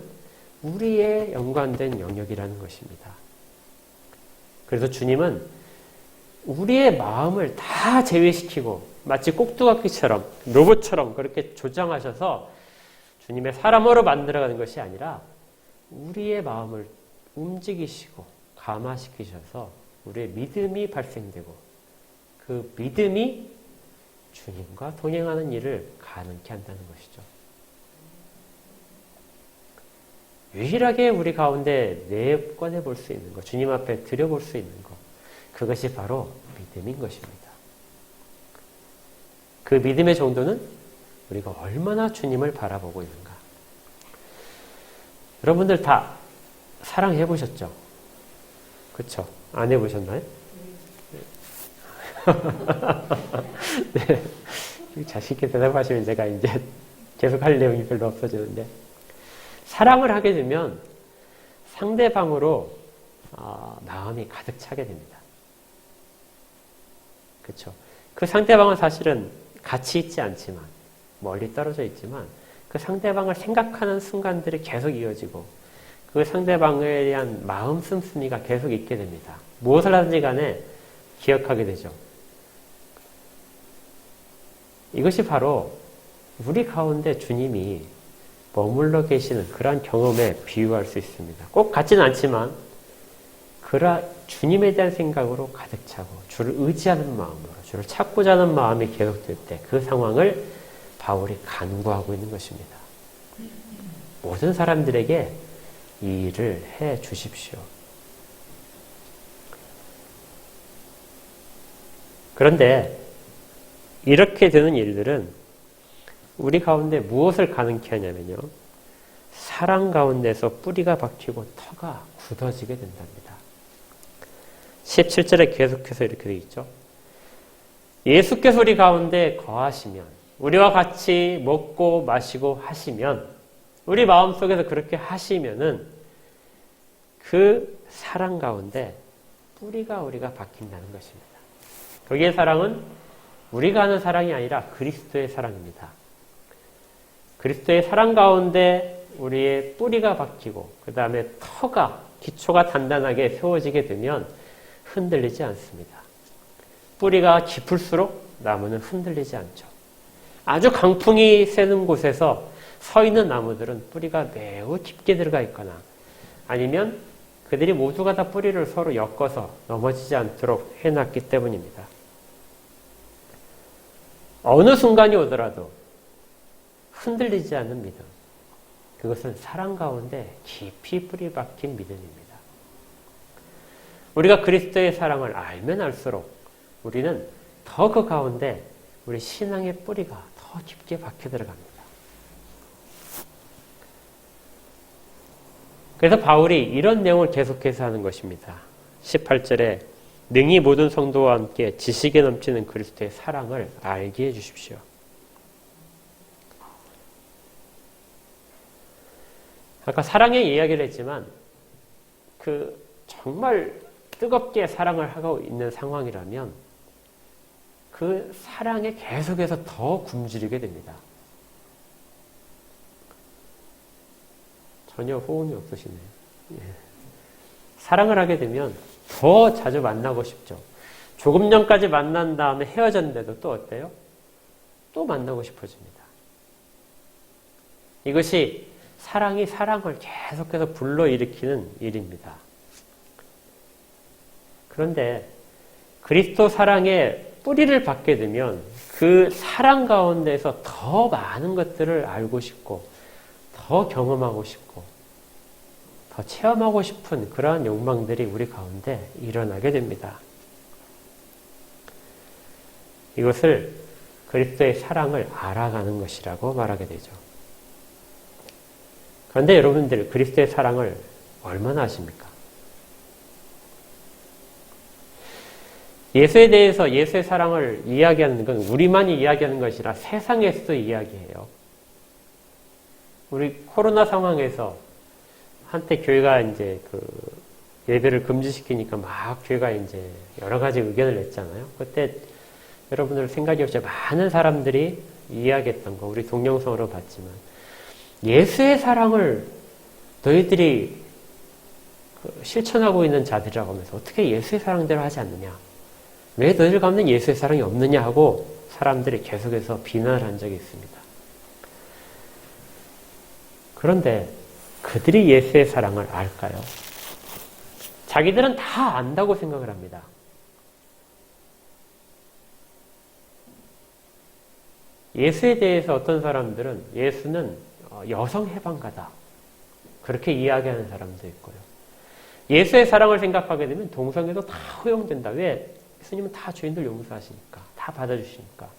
우리에 연관된 영역이라는 것입니다. 그래서 주님은 우리의 마음을 다 제외시키고 마치 꼭두각시처럼 로봇처럼 그렇게 조정하셔서 주님의 사람으로 만들어가는 것이 아니라 우리의 마음을 움직이시고 감화시키셔서 우리의 믿음이 발생되고 그 믿음이 주님과 동행하는 일을 가능케 한다는 것이죠. 유일하게 우리 가운데 내꺼내 볼 수 있는 것, 주님 앞에 드려볼 수 있는 것, 그것이 바로 믿음인 것입니다. 그 믿음의 정도는 우리가 얼마나 주님을 바라보고 있는가. 여러분들 다 사랑해 보셨죠? 그렇죠? 안 해보셨나요? 네. 자신있게 대답하시면 제가 이제 계속 할 내용이 별로 없어지는데 사랑을 하게 되면 상대방으로 마음이 가득 차게 됩니다. 그렇죠? 그 상대방은 사실은 같이 있지 않지만 멀리 떨어져 있지만 그 상대방을 생각하는 순간들이 계속 이어지고 그 상대방에 대한 마음 씀씀이가 계속 있게 됩니다. 무엇을 하든지 간에 기억하게 되죠. 이것이 바로 우리 가운데 주님이 머물러 계시는 그러한 경험에 비유할 수 있습니다. 꼭 같지는 않지만 주님에 대한 생각으로 가득 차고 주를 의지하는 마음으로 주를 찾고자 하는 마음이 계속될 때 그 상황을 바울이 간구하고 있는 것입니다. 모든 사람들에게 이 일을 해 주십시오. 그런데 이렇게 되는 일들은 우리 가운데 무엇을 가능케 하냐면요. 사랑 가운데서 뿌리가 박히고 터가 굳어지게 된답니다. 17절에 계속해서 이렇게 되어 있죠. 예수께서 우리 가운데 거하시면 우리와 같이 먹고 마시고 하시면 우리 마음속에서 그렇게 하시면은 그 사랑 가운데 뿌리가 우리가 박힌다는 것입니다. 거기에 사랑은 우리가 하는 사랑이 아니라 그리스도의 사랑입니다. 그리스도의 사랑 가운데 우리의 뿌리가 박히고 그 다음에 기초가 단단하게 세워지게 되면 흔들리지 않습니다. 뿌리가 깊을수록 나무는 흔들리지 않죠. 아주 강풍이 세는 곳에서 서 있는 나무들은 뿌리가 매우 깊게 들어가 있거나 아니면 그들이 모두가 다 뿌리를 서로 엮어서 넘어지지 않도록 해놨기 때문입니다. 어느 순간이 오더라도 흔들리지 않는 믿음. 그것은 사랑 가운데 깊이 뿌리 박힌 믿음입니다. 우리가 그리스도의 사랑을 알면 알수록 우리는 더 그 가운데 우리 신앙의 뿌리가 더 깊게 박혀 들어갑니다. 그래서 바울이 이런 내용을 계속해서 하는 것입니다. 18절에 능히 모든 성도와 함께 지식에 넘치는 그리스도의 사랑을 알게 해주십시오. 아까 사랑의 이야기를 했지만 정말 뜨겁게 사랑을 하고 있는 상황이라면 그 사랑에 계속해서 더 굶주리게 됩니다. 전혀 호응이 없으시네요. 예. 사랑을 하게 되면 더 자주 만나고 싶죠. 조금 전까지 만난 다음에 헤어졌는데도 또 어때요? 또 만나고 싶어집니다. 이것이 사랑이 사랑을 계속해서 불러일으키는 일입니다. 그런데 그리스도 사랑에 뿌리를 받게 되면 그 사랑 가운데서 더 많은 것들을 알고 싶고 더 경험하고 싶고 더 체험하고 싶은 그러한 욕망들이 우리 가운데 일어나게 됩니다. 이것을 그리스도의 사랑을 알아가는 것이라고 말하게 되죠. 그런데 여러분들 그리스도의 사랑을 얼마나 아십니까? 예수에 대해서 예수의 사랑을 이야기하는 건 우리만이 이야기하는 것이라 세상에서도 이야기해요. 우리 코로나 상황에서 한때 교회가 이제 예배를 금지시키니까 막 교회가 이제 여러 가지 의견을 냈잖아요. 그때 여러분들 생각이 없이 많은 사람들이 이야기했던 거 우리 동영상으로 봤지만 예수의 사랑을 너희들이 실천하고 있는 자들이라고 하면서 어떻게 예수의 사랑대로 하지 않느냐? 왜 너희들 가운데 예수의 사랑이 없느냐 하고 사람들이 계속해서 비난을 한 적이 있습니다. 그런데 그들이 예수의 사랑을 알까요? 자기들은 다 안다고 생각을 합니다. 예수에 대해서 어떤 사람들은 예수는 여성 해방가다. 그렇게 이야기하는 사람도 있고요. 예수의 사랑을 생각하게 되면 동성애도 다 허용된다. 왜? 예수님은 다 죄인들 용서하시니까. 다 받아주시니까.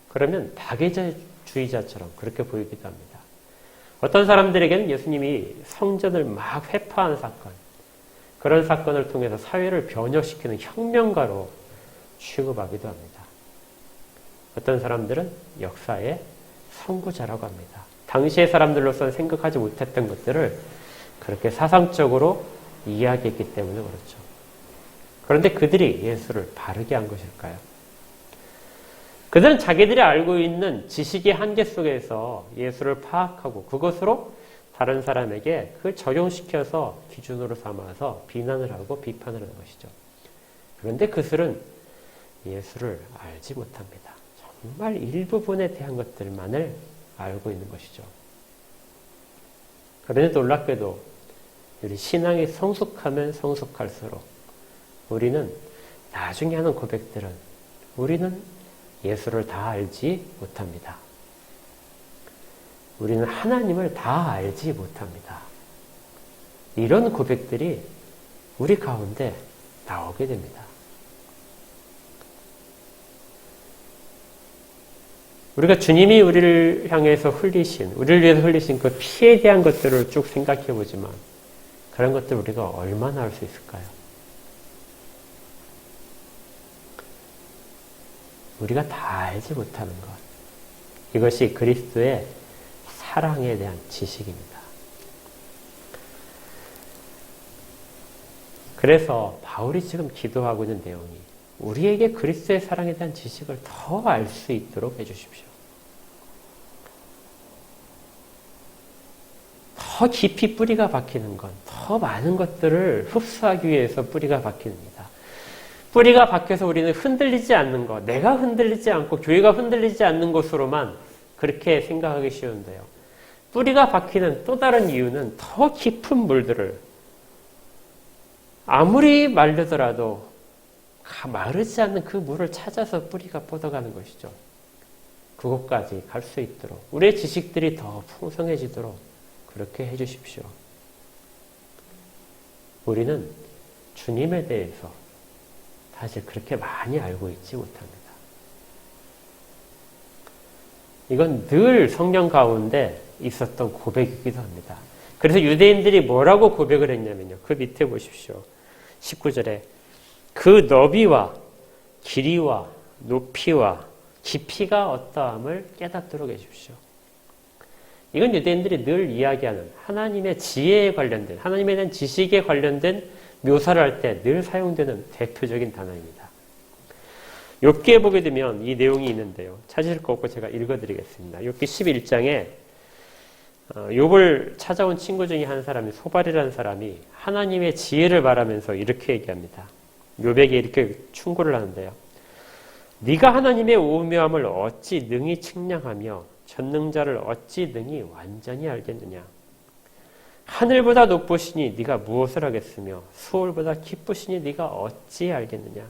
그러면 박애자주의자처럼 그렇게 보이기도 합니다. 어떤 사람들에게는 예수님이 성전을 막 회파하는 사건, 그런 사건을 통해서 사회를 변혁시키는 혁명가로 취급하기도 합니다. 어떤 사람들은 역사의 선구자라고 합니다. 당시의 사람들로서는 생각하지 못했던 것들을 그렇게 사상적으로 이야기했기 때문에 그렇죠. 그런데 그들이 예수를 바르게 한 것일까요? 그들은 자기들이 알고 있는 지식의 한계 속에서 예수를 파악하고 그것으로 다른 사람에게 그걸 적용시켜서 기준으로 삼아서 비난을 하고 비판을 하는 것이죠. 그런데 그들은 예수를 알지 못합니다. 정말 일부분에 대한 것들만을 알고 있는 것이죠. 그런데 놀랍게도 우리 신앙이 성숙하면 성숙할수록 우리는 나중에 하는 고백들은 우리는 예수를 다 알지 못합니다. 우리는 하나님을 다 알지 못합니다. 이런 고백들이 우리 가운데 나오게 됩니다. 우리가 주님이 우리를 향해서 우리를 위해서 흘리신 그 피에 대한 것들을 쭉 생각해 보지만 그런 것들 우리가 얼마나 알 수 있을까요? 우리가 다 알지 못하는 것. 이것이 그리스도의 사랑에 대한 지식입니다. 그래서 바울이 지금 기도하고 있는 내용이 우리에게 그리스도의 사랑에 대한 지식을 더 알 수 있도록 해주십시오. 더 깊이 뿌리가 박히는 건 더 많은 것들을 흡수하기 위해서 뿌리가 박힙니다. 뿌리가 박혀서 우리는 흔들리지 않는 것, 내가 흔들리지 않고 교회가 흔들리지 않는 것으로만 그렇게 생각하기 쉬운데요. 뿌리가 박히는 또 다른 이유는 더 깊은 물들을 아무리 말르더라도 마르지 않는 그 물을 찾아서 뿌리가 뻗어가는 것이죠. 그곳까지 갈 수 있도록 우리의 지식들이 더 풍성해지도록 그렇게 해주십시오. 우리는 주님에 대해서 사실 그렇게 많이 알고 있지 못합니다. 이건 늘 성경 가운데 있었던 고백이기도 합니다. 그래서 유대인들이 뭐라고 고백을 했냐면요. 그 밑에 보십시오. 19절에 그 너비와 길이와 높이와 깊이가 어떠함을 깨닫도록 해주십시오. 이건 유대인들이 늘 이야기하는 하나님의 지혜에 관련된, 하나님에 대한 지식에 관련된 묘사를 할 때 늘 사용되는 대표적인 단어입니다. 욥기에 보게 되면 이 내용이 있는데요. 찾으실 거 없고 제가 읽어드리겠습니다. 욥기 11장에 욥을 찾아온 친구 중에 한 사람이 소발이라는 사람이 하나님의 지혜를 말하면서 이렇게 얘기합니다. 욥에게 이렇게 충고를 하는데요. 네가 하나님의 오묘함을 어찌 능히 측량하며 전능자를 어찌 능히 완전히 알겠느냐. 하늘보다 높으시니 네가 무엇을 하겠으며 수월보다 깊으시니 네가 어찌 알겠느냐.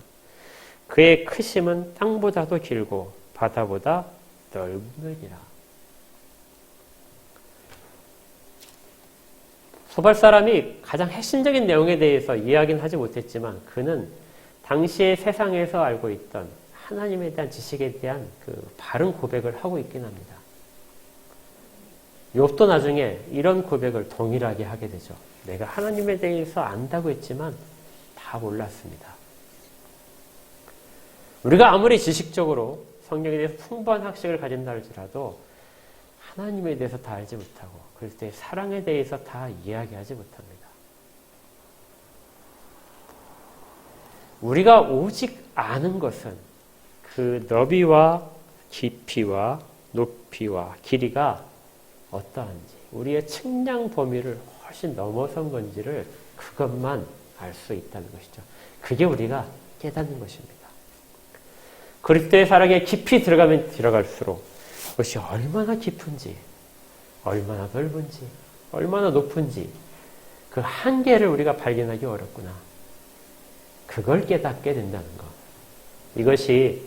그의 크심은 땅보다도 길고 바다보다 넓으니라. 소발 사람이 가장 핵심적인 내용에 대해서 이야기는 하지 못했지만 그는 당시의 세상에서 알고 있던 하나님에 대한 지식에 대한 그 바른 고백을 하고 있긴 합니다. 욥도 나중에 이런 고백을 동일하게 하게 되죠. 내가 하나님에 대해서 안다고 했지만 다 몰랐습니다. 우리가 아무리 지식적으로 성경에 대해서 풍부한 학식을 가진다 할지라도 하나님에 대해서 다 알지 못하고 그리스도의 사랑에 대해서 다 이야기하지 못합니다. 우리가 오직 아는 것은 그 너비와 깊이와 높이와 길이가 어떠한지, 우리의 측량 범위를 훨씬 넘어선 건지를 그것만 알 수 있다는 것이죠. 그게 우리가 깨닫는 것입니다. 그리스도의 사랑에 깊이 들어가면 들어갈수록 그것이 얼마나 깊은지, 얼마나 넓은지, 얼마나 높은지 그 한계를 우리가 발견하기 어렵구나. 그걸 깨닫게 된다는 것. 이것이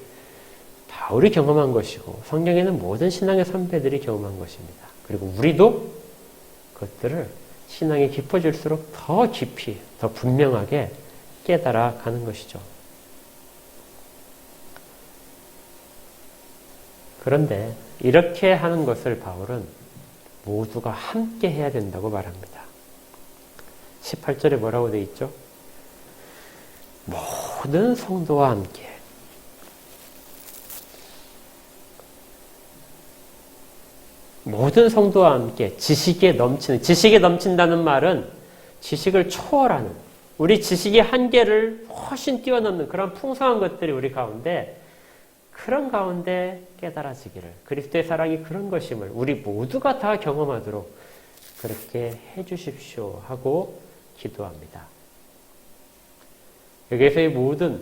바울이 경험한 것이고 성경에는 모든 신앙의 선배들이 경험한 것입니다. 그리고 우리도 그것들을 신앙이 깊어질수록 더 깊이, 더 분명하게 깨달아 가는 것이죠. 그런데 이렇게 하는 것을 바울은 모두가 함께 해야 된다고 말합니다. 18절에 뭐라고 되어 있죠? 모든 성도와 함께. 모든 성도와 함께 지식에 넘친다는 말은 지식을 초월하는, 우리 지식의 한계를 훨씬 뛰어넘는 그런 풍성한 것들이 우리 가운데, 그런 가운데 깨달아지기를, 그리스도의 사랑이 그런 것임을 우리 모두가 다 경험하도록 그렇게 해주십시오 하고 기도합니다. 여기에서의 모든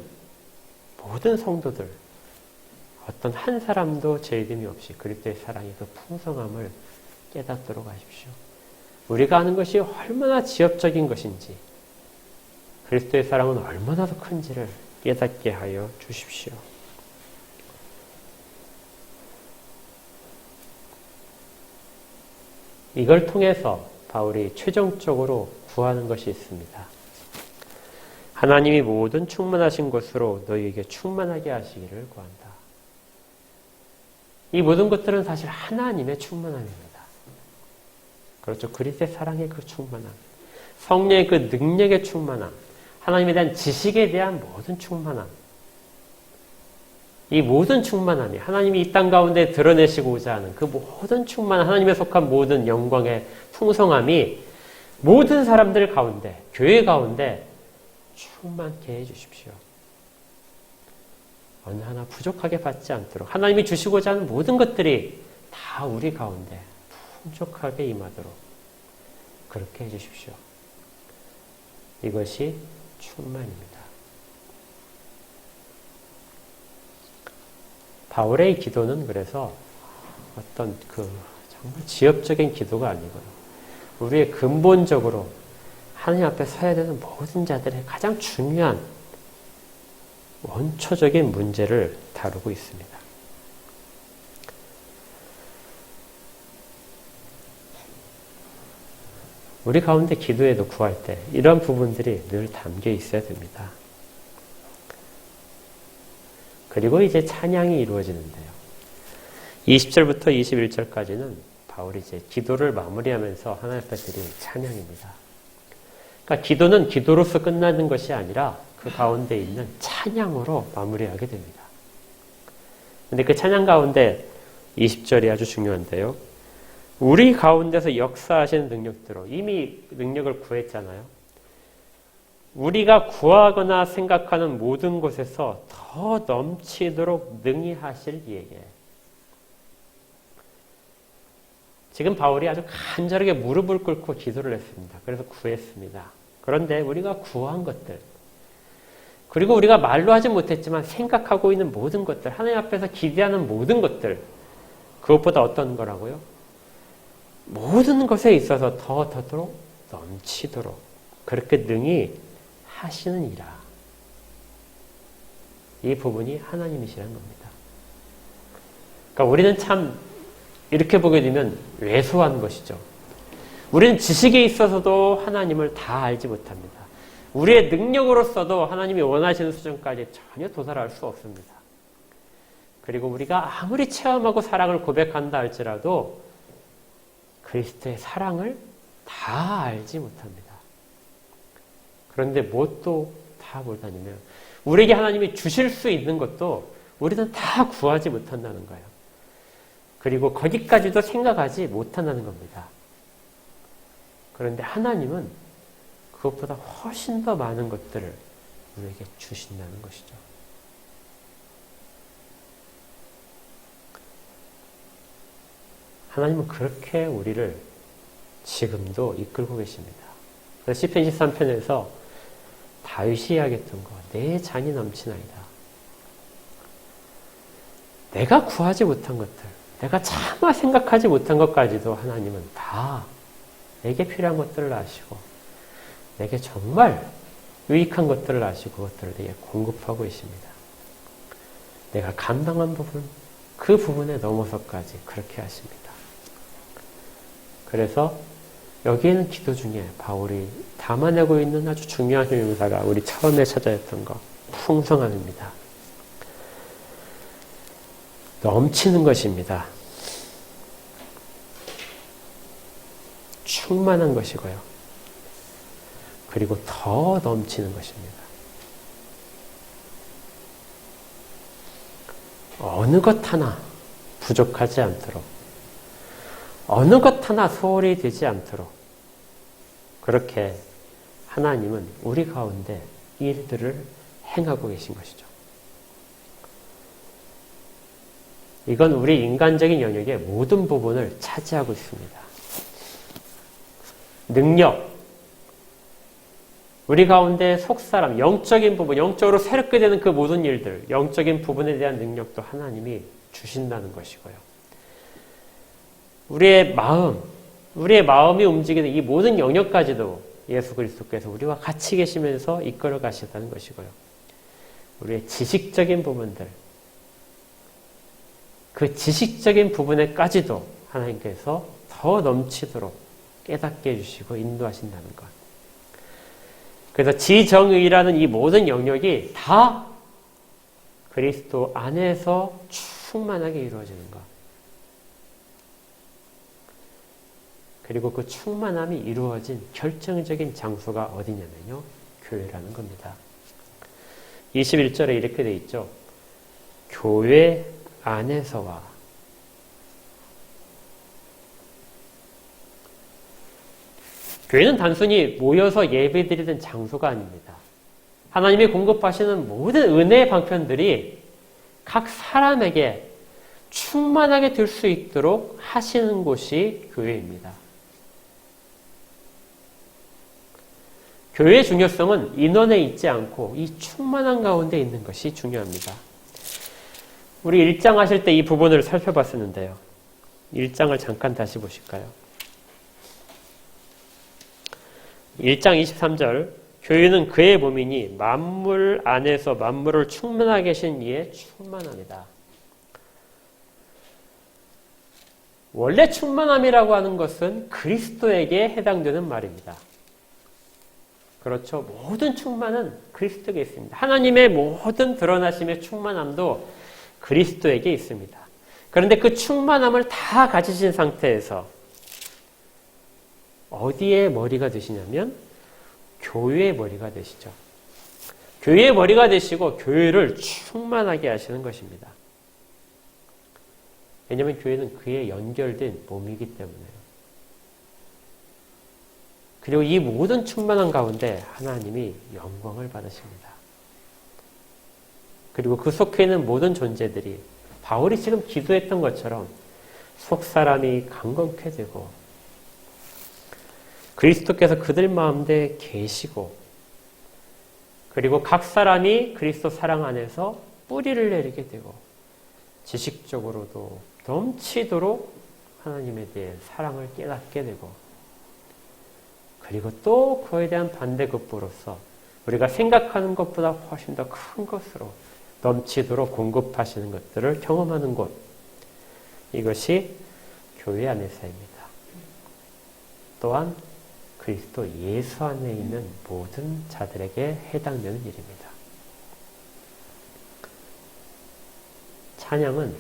성도들, 어떤 한 사람도 제의됨이 없이 그리스도의 사랑의 그 풍성함을 깨닫도록 하십시오. 우리가 아는 것이 얼마나 지엽적인 것인지, 그리스도의 사랑은 얼마나 더 큰지를 깨닫게 하여 주십시오. 이걸 통해서 바울이 최종적으로 구하는 것이 있습니다. 하나님이 모든 충만하신 것으로 너희에게 충만하게 하시기를 구한다. 이 모든 것들은 사실 하나님의 충만함입니다. 그렇죠. 그리스도의 사랑의 그 충만함, 성령의 그 능력의 충만함, 하나님에 대한 지식에 대한 모든 충만함, 이 모든 충만함이 하나님이 이 땅 가운데 드러내시고자 하는 그 모든 충만한 하나님에 속한 모든 영광의 풍성함이 모든 사람들 가운데, 교회 가운데 충만케 해주십시오. 어느 하나 부족하게 받지 않도록 하나님이 주시고자 하는 모든 것들이 다 우리 가운데 풍족하게 임하도록 그렇게 해주십시오. 이것이 충만입니다. 바울의 기도는 그래서 어떤 정말 지엽적인 기도가 아니고요. 우리의 근본적으로 하나님 앞에 서야 되는 모든 자들의 가장 중요한 원초적인 문제를 다루고 있습니다. 우리 가운데 기도에도 구할 때 이런 부분들이 늘 담겨 있어야 됩니다. 그리고 이제 찬양이 이루어지는데요. 20절부터 21절까지는 바울이 이제 기도를 마무리하면서 하나님 앞에 드린 찬양입니다. 그러니까 기도는 기도로서 끝나는 것이 아니라 그 가운데 있는 찬양으로 마무리하게 됩니다. 근데 그 찬양 가운데 20절이 아주 중요한데요. 우리 가운데서 역사하시는 능력대로 이미 능력을 구했잖아요. 우리가 구하거나 생각하는 모든 곳에서 더 넘치도록 능히 하실 이에게. 지금 바울이 아주 간절하게 무릎을 꿇고 기도를 했습니다. 그래서 구했습니다. 그런데 우리가 구한 것들, 그리고 우리가 말로 하지 못했지만 생각하고 있는 모든 것들, 하나님 앞에서 기대하는 모든 것들, 그것보다 어떤 거라고요? 모든 것에 있어서 더도록 넘치도록 그렇게 능히 하시느니라. 이 부분이 하나님이시라는 겁니다. 그러니까 우리는 참 이렇게 보게 되면 왜소한 것이죠. 우리는 지식에 있어서도 하나님을 다 알지 못합니다. 우리의 능력으로서도 하나님이 원하시는 수준까지 전혀 도달할 수 없습니다. 그리고 우리가 아무리 체험하고 사랑을 고백한다 할지라도 그리스도의 사랑을 다 알지 못합니다. 그런데 무엇도 다 못하냐면 우리에게 하나님이 주실 수 있는 것도 우리는 다 구하지 못한다는 거예요. 그리고 거기까지도 생각하지 못한다는 겁니다. 그런데 하나님은 그것보다 훨씬 더 많은 것들을 우리에게 주신다는 것이죠. 하나님은 그렇게 우리를 지금도 이끌고 계십니다. 그래서 시편 23편에서 다윗이 이야기했던 거, 내 잔이 넘치나이다. 내가 구하지 못한 것들, 내가 차마 생각하지 못한 것까지도 하나님은 다 내게 필요한 것들을 아시고 내게 정말 유익한 것들을 아시고 그것들을 내게 공급하고 계십니다. 내가 감당한 부분, 그 부분에 넘어서까지 그렇게 하십니다. 그래서 여기에는 기도 중에 바울이 담아내고 있는 아주 중요한 형용사가 우리 처음에 찾아했던 거, 풍성함입니다. 넘치는 것입니다. 충만한 것이고요. 그리고 더 넘치는 것입니다. 어느 것 하나 부족하지 않도록, 어느 것 하나 소홀히 되지 않도록 그렇게 하나님은 우리 가운데 일들을 행하고 계신 것이죠. 이건 우리 인간적인 영역의 모든 부분을 차지하고 있습니다. 능력, 우리 가운데 속사람, 영적인 부분, 영적으로 새롭게 되는 그 모든 일들, 영적인 부분에 대한 능력도 하나님이 주신다는 것이고요. 우리의 마음이 움직이는 이 모든 영역까지도 예수 그리스도께서 우리와 같이 계시면서 이끌어 가시다는 것이고요. 우리의 지식적인 부분들, 그 지식적인 부분에까지도 하나님께서 더 넘치도록 깨닫게 해주시고 인도하신다는 것. 그래서 지정의라는 이 모든 영역이 다 그리스도 안에서 충만하게 이루어지는 것. 그리고 그 충만함이 이루어진 결정적인 장소가 어디냐면요. 교회라는 겁니다. 21절에 이렇게 돼 있죠. 교회 안에서와 교회는 단순히 모여서 예배드리는 장소가 아닙니다. 하나님이 공급하시는 모든 은혜의 방편들이 각 사람에게 충만하게 될 수 있도록 하시는 곳이 교회입니다. 교회의 중요성은 인원에 있지 않고 이 충만한 가운데 있는 것이 중요합니다. 우리 1장 하실 때 이 부분을 살펴봤었는데요. 1장을 잠깐 다시 보실까요? 1장 23절 교회는 그의 몸이니 만물 안에서 만물을 충만하게 하신 이에 충만합니다. 원래 충만함이라고 하는 것은 그리스도에게 해당되는 말입니다. 그렇죠. 모든 충만은 그리스도에게 있습니다. 하나님의 모든 드러나심의 충만함도 그리스도에게 있습니다. 그런데 그 충만함을 다 가지신 상태에서 어디에 머리가 되시냐면 교회의 머리가 되시죠. 교회의 머리가 되시고 교회를 충만하게 하시는 것입니다. 왜냐하면 교회는 그에 연결된 몸이기 때문에요. 그리고 이 모든 충만한 가운데 하나님이 영광을 받으십니다. 그리고 그 속해 있는 모든 존재들이 바울이 지금 기도했던 것처럼 속사람이 강건케 되고 그리스도께서 그들 마음에 계시고 그리고 각 사람이 그리스도 사랑 안에서 뿌리를 내리게 되고 지식적으로도 넘치도록 하나님에 대해 사랑을 깨닫게 되고 그리고 또 그에 대한 반대급부로서 우리가 생각하는 것보다 훨씬 더 큰 것으로 넘치도록 공급하시는 것들을 경험하는 곳, 이것이 교회 안에서입니다. 또한 그리스도 예수 안에 있는 모든 자들에게 해당되는 일입니다. 찬양은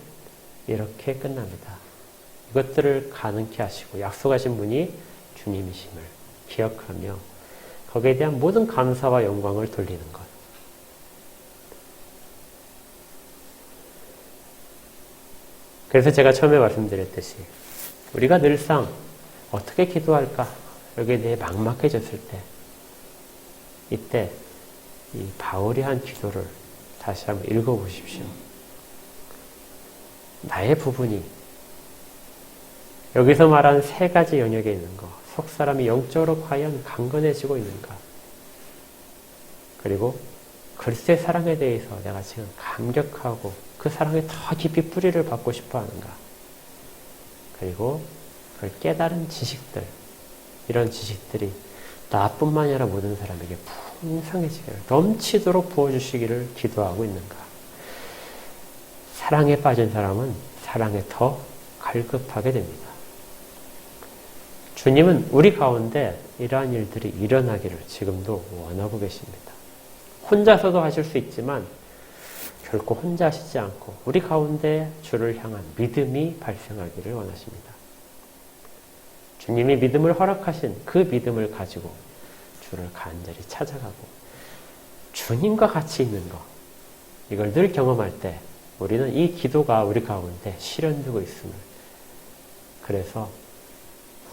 이렇게 끝납니다. 이것들을 가능케 하시고 약속하신 분이 주님이심을 기억하며 거기에 대한 모든 감사와 영광을 돌리는 것. 그래서 제가 처음에 말씀드렸듯이 우리가 늘상 어떻게 기도할까? 여기에 대해 막막해졌을 때 이때 이 바울이 한 기도를 다시 한번 읽어보십시오. 나의 부분이 여기서 말한 세 가지 영역에 있는 것, 속사람이 영적으로 과연 강건해지고 있는가? 그리고 그리스도의 사랑에 대해서 내가 지금 감격하고 그 사랑에 더 깊이 뿌리를 받고 싶어 하는가? 그리고 그걸 깨달은 지식들, 이런 지식들이 나뿐만 아니라 모든 사람에게 풍성해지기를, 넘치도록 부어주시기를 기도하고 있는가? 사랑에 빠진 사람은 사랑에 더 갈급하게 됩니다. 주님은 우리 가운데 이러한 일들이 일어나기를 지금도 원하고 계십니다. 혼자서도 하실 수 있지만 결코 혼자 하시지 않고 우리 가운데 주를 향한 믿음이 발생하기를 원하십니다. 주님이 믿음을 허락하신 그 믿음을 가지고 주를 간절히 찾아가고 주님과 같이 있는 것, 이걸 늘 경험할 때 우리는 이 기도가 우리 가운데 실현되고 있음을, 그래서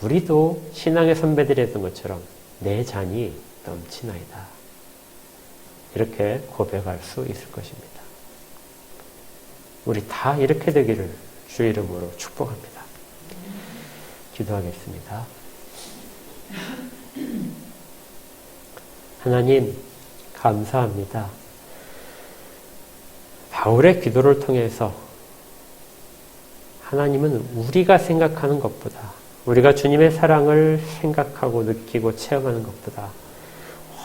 우리도 신앙의 선배들이 했던 것처럼 내 잔이 넘치나이다, 이렇게 고백할 수 있을 것입니다. 우리 다 이렇게 되기를 주 이름으로 축복합니다. 기도하겠습니다. 하나님, 감사합니다. 바울의 기도를 통해서 하나님은 우리가 생각하는 것보다, 우리가 주님의 사랑을 생각하고 느끼고 체험하는 것보다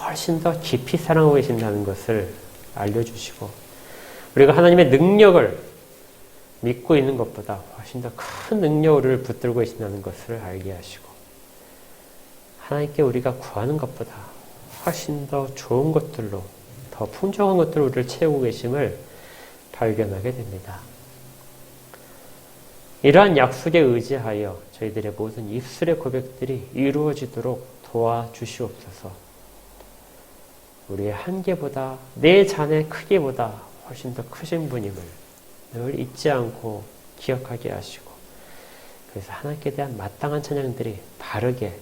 훨씬 더 깊이 사랑하고 계신다는 것을 알려주시고, 우리가 하나님의 능력을 믿고 있는 것보다 훨씬 더 큰 능력을 붙들고 계신다는 것을 알게 하시고, 하나님께 우리가 구하는 것보다 훨씬 더 좋은 것들로, 더 풍성한 것들로 우리를 채우고 계심을 발견하게 됩니다. 이러한 약속에 의지하여 저희들의 모든 입술의 고백들이 이루어지도록 도와주시옵소서. 우리의 한계보다, 내 잔의 크기보다 훨씬 더 크신 분임을 늘 잊지 않고 기억하게 하시고, 그래서 하나님께 대한 마땅한 찬양들이 바르게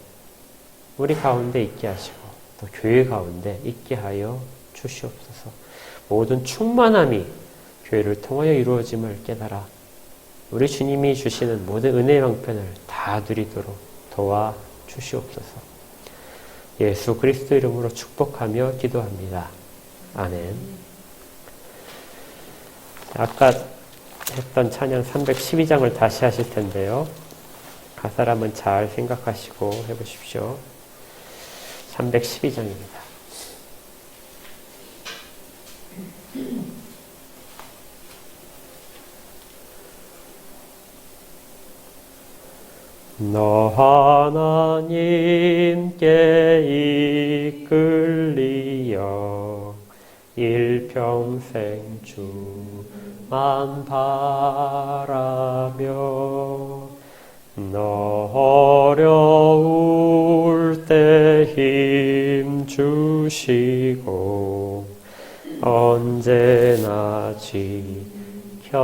우리 가운데 있게 하시고 또 교회 가운데 있게 하여 주옵소서. 주시옵소서. 모든 충만함이 교회를 통하여 이루어짐을 깨달아 우리 주님이 주시는 모든 은혜의 방편을 다 누리도록 도와 주시옵소서. 예수 그리스도 이름으로 축복하며 기도합니다. 아멘. 아까 했던 찬양 312장을 다시 하실 텐데요. 가사를 한번 잘 생각하시고 해보십시오. 312장입니다. 너 하나님께 이끌리어 일평생 주만 바라며 너 어려울 때 힘 주시고 언제나 지켜주시리.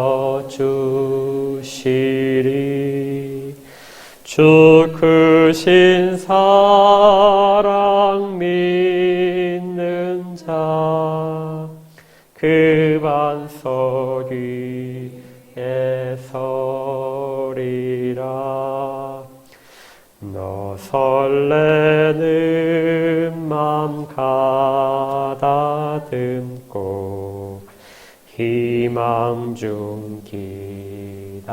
주 크신 사랑 믿는 자 그 반석 위에 서리라. 너 설레는 맘 가다듬고 희망 중 기다리면서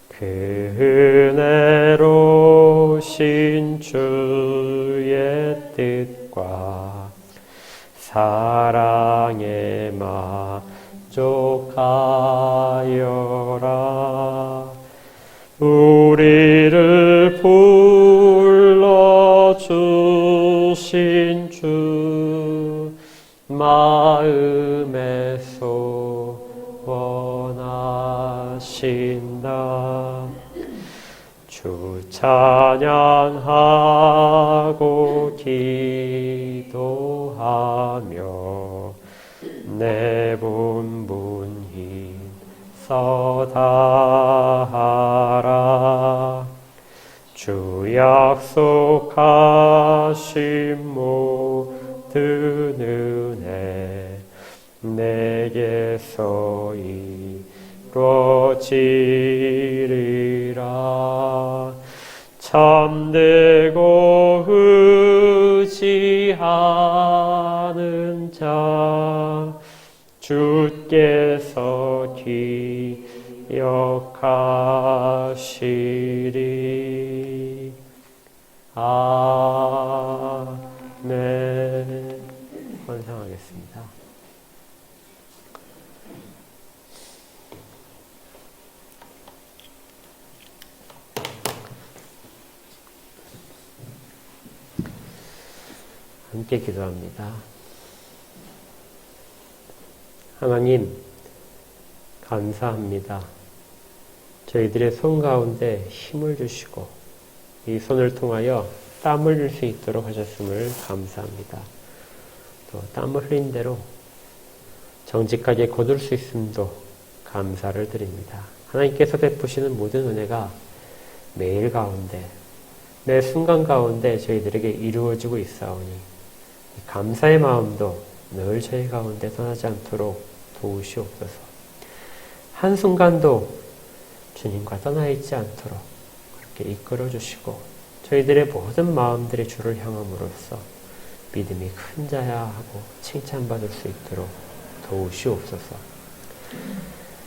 그 은혜로우신 주의 뜻과 사랑에 만족하여라. 우리를 불러주신 주 마음에 소원하신다. 주 찬양하고 기도하며 내 본분 힘써다하라. 주 약속하신 모든 은혜 내게서 이루어지리라. 참되고 의지하는 자 주께서 기억하시리. 아멘. 헌상하겠습니다. 함께 기도합니다. 하나님, 감사합니다. 저희들의 손 가운데 힘을 주시고 이 손을 통하여 땀을 흘릴 수 있도록 하셨음을 감사합니다. 또 땀을 흘린 대로 정직하게 거둘 수 있음도 감사를 드립니다. 하나님께서 베푸시는 모든 은혜가 매일 가운데, 매 순간 가운데 저희들에게 이루어지고 있사오니 감사의 마음도 늘 저희 가운데 떠나지 않도록 도우시옵소서. 한순간도 주님과 떠나 있지 않도록 그렇게 이끌어 주시고 저희들의 모든 마음들이 주를 향함으로써 믿음이 큰 자야 하고 칭찬받을 수 있도록 도우시옵소서.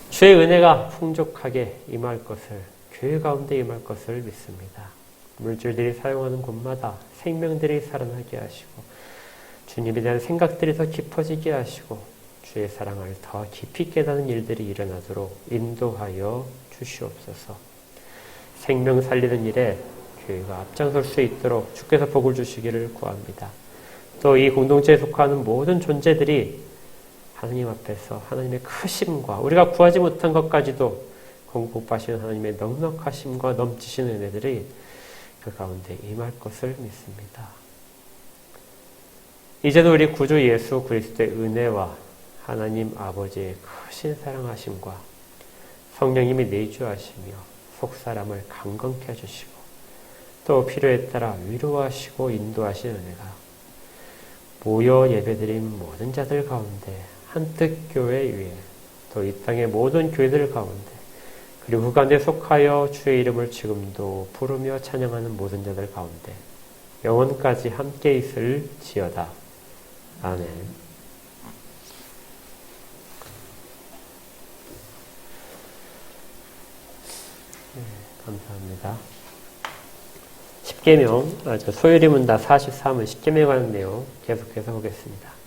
주의 은혜가 풍족하게 임할 것을, 교회 가운데 임할 것을 믿습니다. 물질들이 사용하는 곳마다 생명들이 살아나게 하시고 주님에 대한 생각들이 더 깊어지게 하시고 주의 사랑을 더 깊이 깨닫는 일들이 일어나도록 인도하여 주시옵소서. 생명 살리는 일에 교회가 앞장설 수 있도록 주께서 복을 주시기를 구합니다. 또 이 공동체에 속하는 모든 존재들이 하나님 앞에서 하나님의 크심과 우리가 구하지 못한 것까지도 공급하시는 하나님의 넉넉하심과 넘치시는 은혜들이 그 가운데 임할 것을 믿습니다. 이제도 우리 구주 예수 그리스도의 은혜와 하나님 아버지의 크신 사랑하심과 성령님이 내주하시며 속사람을 강건케 해주시고 또 필요에 따라 위로하시고 인도하시는 은혜가 모여 예배드린 모든 자들 가운데 한뜻교회 위에 또 이 땅의 모든 교회들 가운데 그리고 그 가운데 속하여 주의 이름을 지금도 부르며 찬양하는 모든 자들 가운데 영원까지 함께 있을지어다. 아멘. 감사합니다. 십계명, 소율이 문답 43은 십계명에 관한 내용 계속해서 보겠습니다.